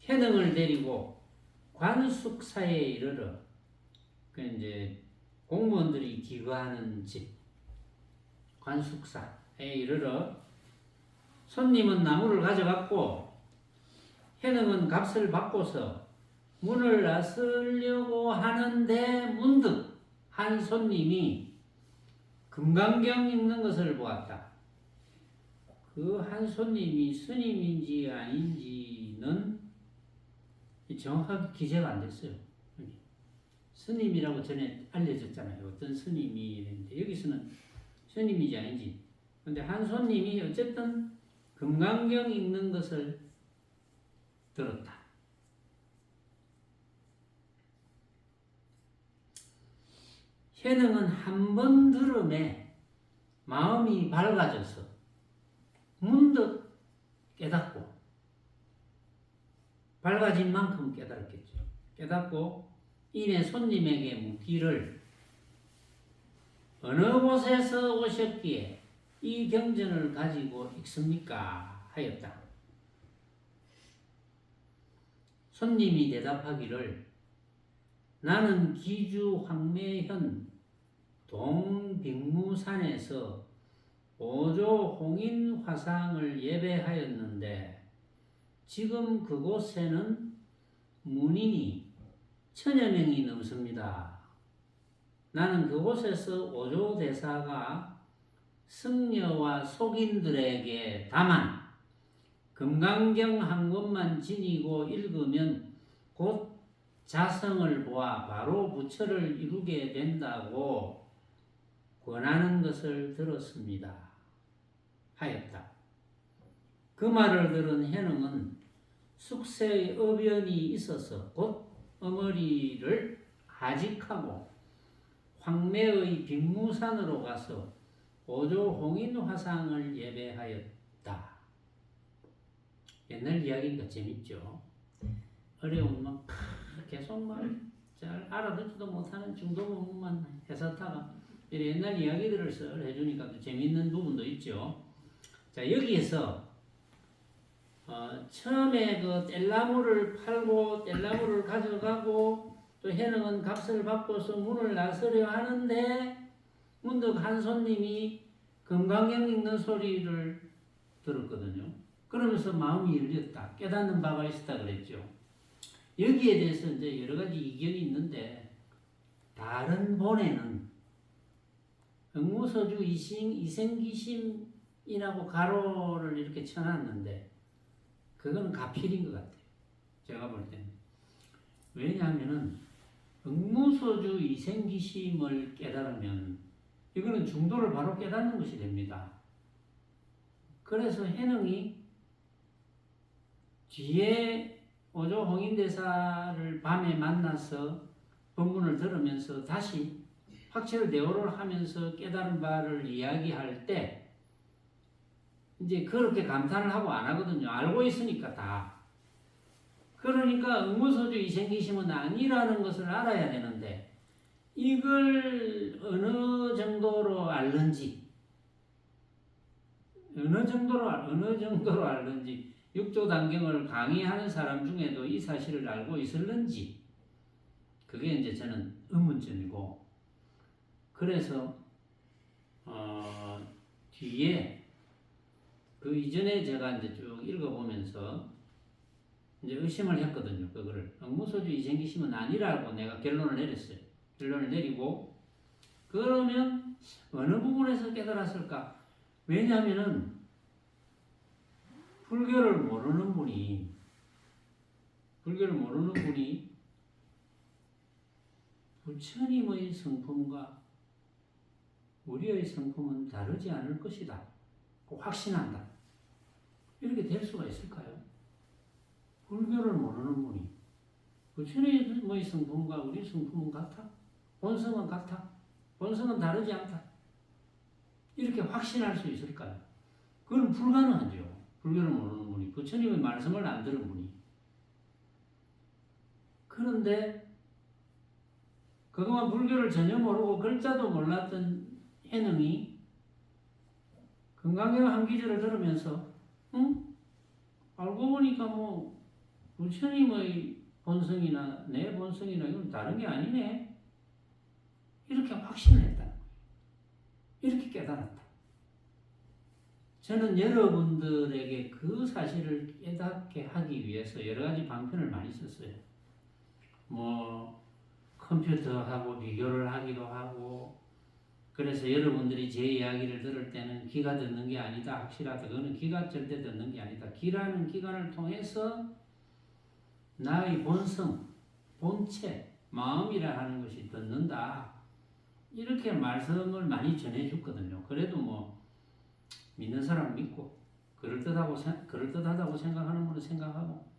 S1: 해능을 데리고 관숙사에 이르러 그 이제 공무원들이 기거하는 집 관숙사에 이르러 손님은 나무를 가져갔고 해능은 값을 받고서 문을 나서려고 하는데 문득 한 손님이 금강경 읽는 것을 보았다. 그 한 손님이 스님인지 아닌지는 정확하게 기재가 안 됐어요. 스님이라고 전에 알려졌잖아요. 어떤 스님이 있는데 여기서는 스님인지 아닌지 근데 한 손님이 어쨌든 금강경 읽는 것을 들었다. 현흥은 한 번 들음에 마음이 밝아져서 문득 깨닫고, 밝아진 만큼 깨달았겠죠. 깨닫고 이내 손님에게 묻기를 어느 곳에서 오셨기에 이 경전을 가지고 읽습니까? 하였다. 손님이 대답하기를 나는 기주 황매현 동빅무산에서 오조 홍인 화상을 예배하였는데 지금 그곳에는 문인이 1000여 명이 넘습니다. 나는 그곳에서 오조 대사가 승려와 속인들에게 다만 금강경 한 권만 지니고 읽으면 곧 자성을 보아 바로 부처를 이루게 된다고 권하는 것을 들었습니다. 하였다. 그 말을 들은 현흥은 숙세의 어변이 있어서 곧 어머니를 하직하고 황매의 빅무산으로 가서 오조 홍인 화상을 예배하였다. 옛날 이야기니까 재밌죠. 어려운 막 계속 막 잘 알아듣지도 못하는 중도 부분만 해석하가 옛날 이야기들을 해주니까 또 재밌는 부분도 있죠. 자, 여기에서 처음에 그 뗄나무를 팔고 뗄나무를 가져가고 또 현흥은 값을 받고서 문을 나서려 하는데 문득 한 손님이 금강경 읽는 소리를 들었거든요. 그러면서 마음이 열렸다. 깨닫는 바가 있었다 그랬죠. 여기에 대해서 이제 여러 가지 이견이 있는데 다른 본에는 응무소주 이생기심이라고 가로를 이렇게 쳐놨는데 그건 가필인 것 같아요. 제가 볼 때는. 왜냐하면은 응무소주 이생기심을 깨달으면 이거는 중도를 바로 깨닫는 것이 됩니다. 그래서 현흥이 뒤에 오조 홍인대사를 밤에 만나서 법문을 들으면서 다시 확철 대오를 하면서 깨달은 바를 이야기할 때 이제 그렇게 감탄을 하고 안 하거든요. 알고 있으니까 다. 그러니까 응무소주 이생기심은 아니라는 것을 알아야 되는데 이걸 어느 정도로 알는지 육조 단경을 강의하는 사람 중에도 이 사실을 알고 있을는지 그게 이제 저는 의문점이고 그래서 뒤에 그 이전에 제가 이제 쭉 읽어보면서 이제 의심을 했거든요. 그거를 응무소주 이생기심은 아니라고 내가 결론을 내렸어요. 결론을 내리고 그러면 어느 부분에서 깨달았을까? 왜냐하면은 불교를 모르는 분이 부처님의 성품과 우리의 성품은 다르지 않을 것이다. 확신한다. 이렇게 될 수가 있을까요? 불교를 모르는 분이 부처님의 성품과 우리 성품은 같아? 본성은 같아? 본성은 다르지 않다. 이렇게 확신할 수 있을까요? 그건 불가능하죠. 불교를 모르는 분이, 부처님의 말씀을 안 들은 분이. 그런데 그동안 불교를 전혀 모르고 글자도 몰랐던 현흥이 금강경 한 기절을 들으면서 알고 보니까 뭐 부처님의 본성이나 내 본성이나 이건 다른 게 아니네. 이렇게 확신을 했다. 이렇게 깨달았다. 저는 여러분들에게 그 사실을 깨닫게 하기 위해서 여러 가지 방편을 많이 썼어요. 뭐 컴퓨터하고 비교를 하기도 하고 그래서 여러분들이 제 이야기를 들을 때는 귀가 듣는 게 아니다. 확실하다. 그거는 귀가 절대 듣는 게 아니다. 귀라는 기관을 통해서 나의 본성, 본체, 마음이라 하는 것이 듣는다. 이렇게 말씀을 많이 전해줬거든요. 그래도 뭐 믿는 사람 믿고 그럴듯하다고 생각하는 분은 생각하고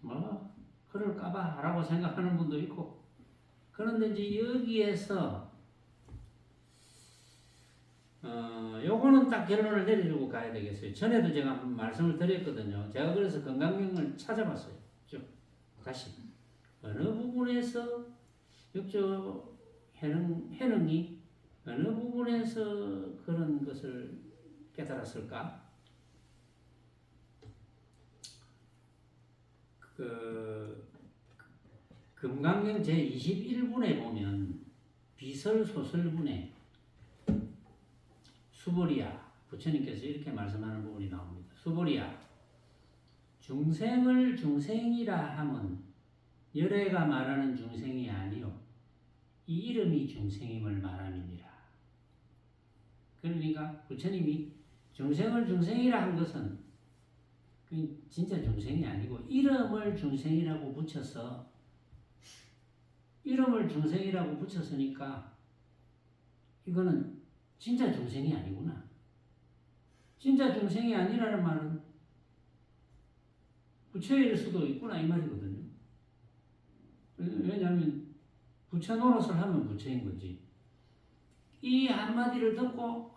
S1: 뭐 그럴까봐라고 생각하는 분도 있고 그런데 이제 여기에서 요거는 딱 결론을 내려주고 가야 되겠어요. 전에도 제가 한번 말씀을 드렸거든요. 제가 그래서 건강경을 찾아봤어요. 쭉 다시 어느 부분에서 육조 해능이 어느 부분에서 그런 것을 깨달았을까? 금강경 제21분에 보면 비설소설분에 수보리야 부처님께서 이렇게 말씀하는 부분이 나옵니다. 수보리야 중생을 중생이라 함은 열애가 말하는 중생이 아니요 이 이름이 중생임을 말함이니라. 그러니까 부처님이 중생을 중생이라 한 것은 진짜 중생이 아니고 이름을 중생이라고 붙여서 이름을 중생이라고 붙였으니까 이거는 진짜 중생이 아니구나. 진짜 중생이 아니라는 말은 부처일 수도 있구나 이 말이거든요. 왜냐하면 부처 노릇을 하면 부처인 거지. 이 한마디를 듣고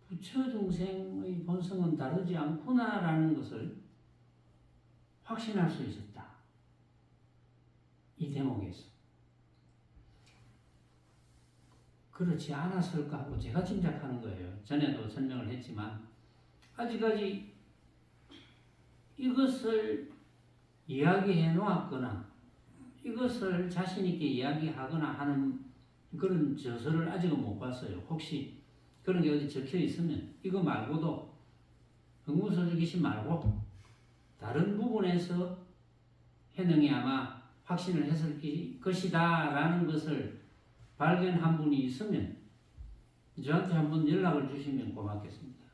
S1: 부처 중생의 본성은 다르지 않구나라는 것을 확신할 수 있었다. 이 대목에서. 그렇지 않았을까 하고 제가 짐작하는 거예요. 전에도 설명을 했지만 아직까지 이것을 이야기해 놓았거나 이것을 자신 있게 이야기하거나 하는 그런 저서를 아직은 못 봤어요. 혹시 그런 게 어디 적혀 있으면 이거 말고도 흥무소주기신 말고 다른 부분에서 해능이 아마 확신을 했을 것이다 라는 것을 발견한 분이 있으면 저한테 한번 연락을 주시면 고맙겠습니다.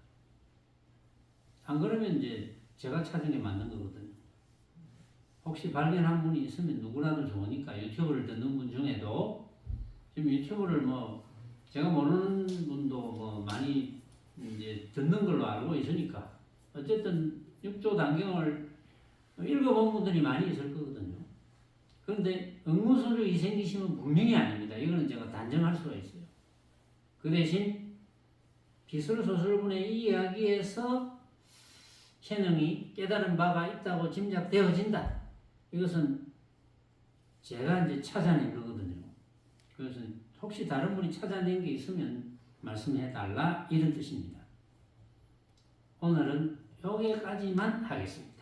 S1: 안 그러면 이제 제가 찾은 게 맞는 거거든요. 혹시 발견한 분이 있으면 누구라도 좋으니까 유튜브를 듣는 분 중에도 지금 유튜브를 뭐 제가 모르는 분도 뭐 많이 이제 듣는 걸로 알고 있으니까 어쨌든 육조 단경을 읽어본 분들이 많이 있을 거거든요. 그런데 응무소주 이생기심은 분명히 아닙니다. 이거는 제가 단정할 수가 있어요. 그 대신 비설소설분의 이 이야기에서 현능이 깨달은 바가 있다고 짐작되어진다. 이것은 제가 이제 찾아낸 거거든요. 그래서 혹시 다른 분이 찾아낸 게 있으면 말씀해 달라 이런 뜻입니다. 오늘은 여기까지만 하겠습니다.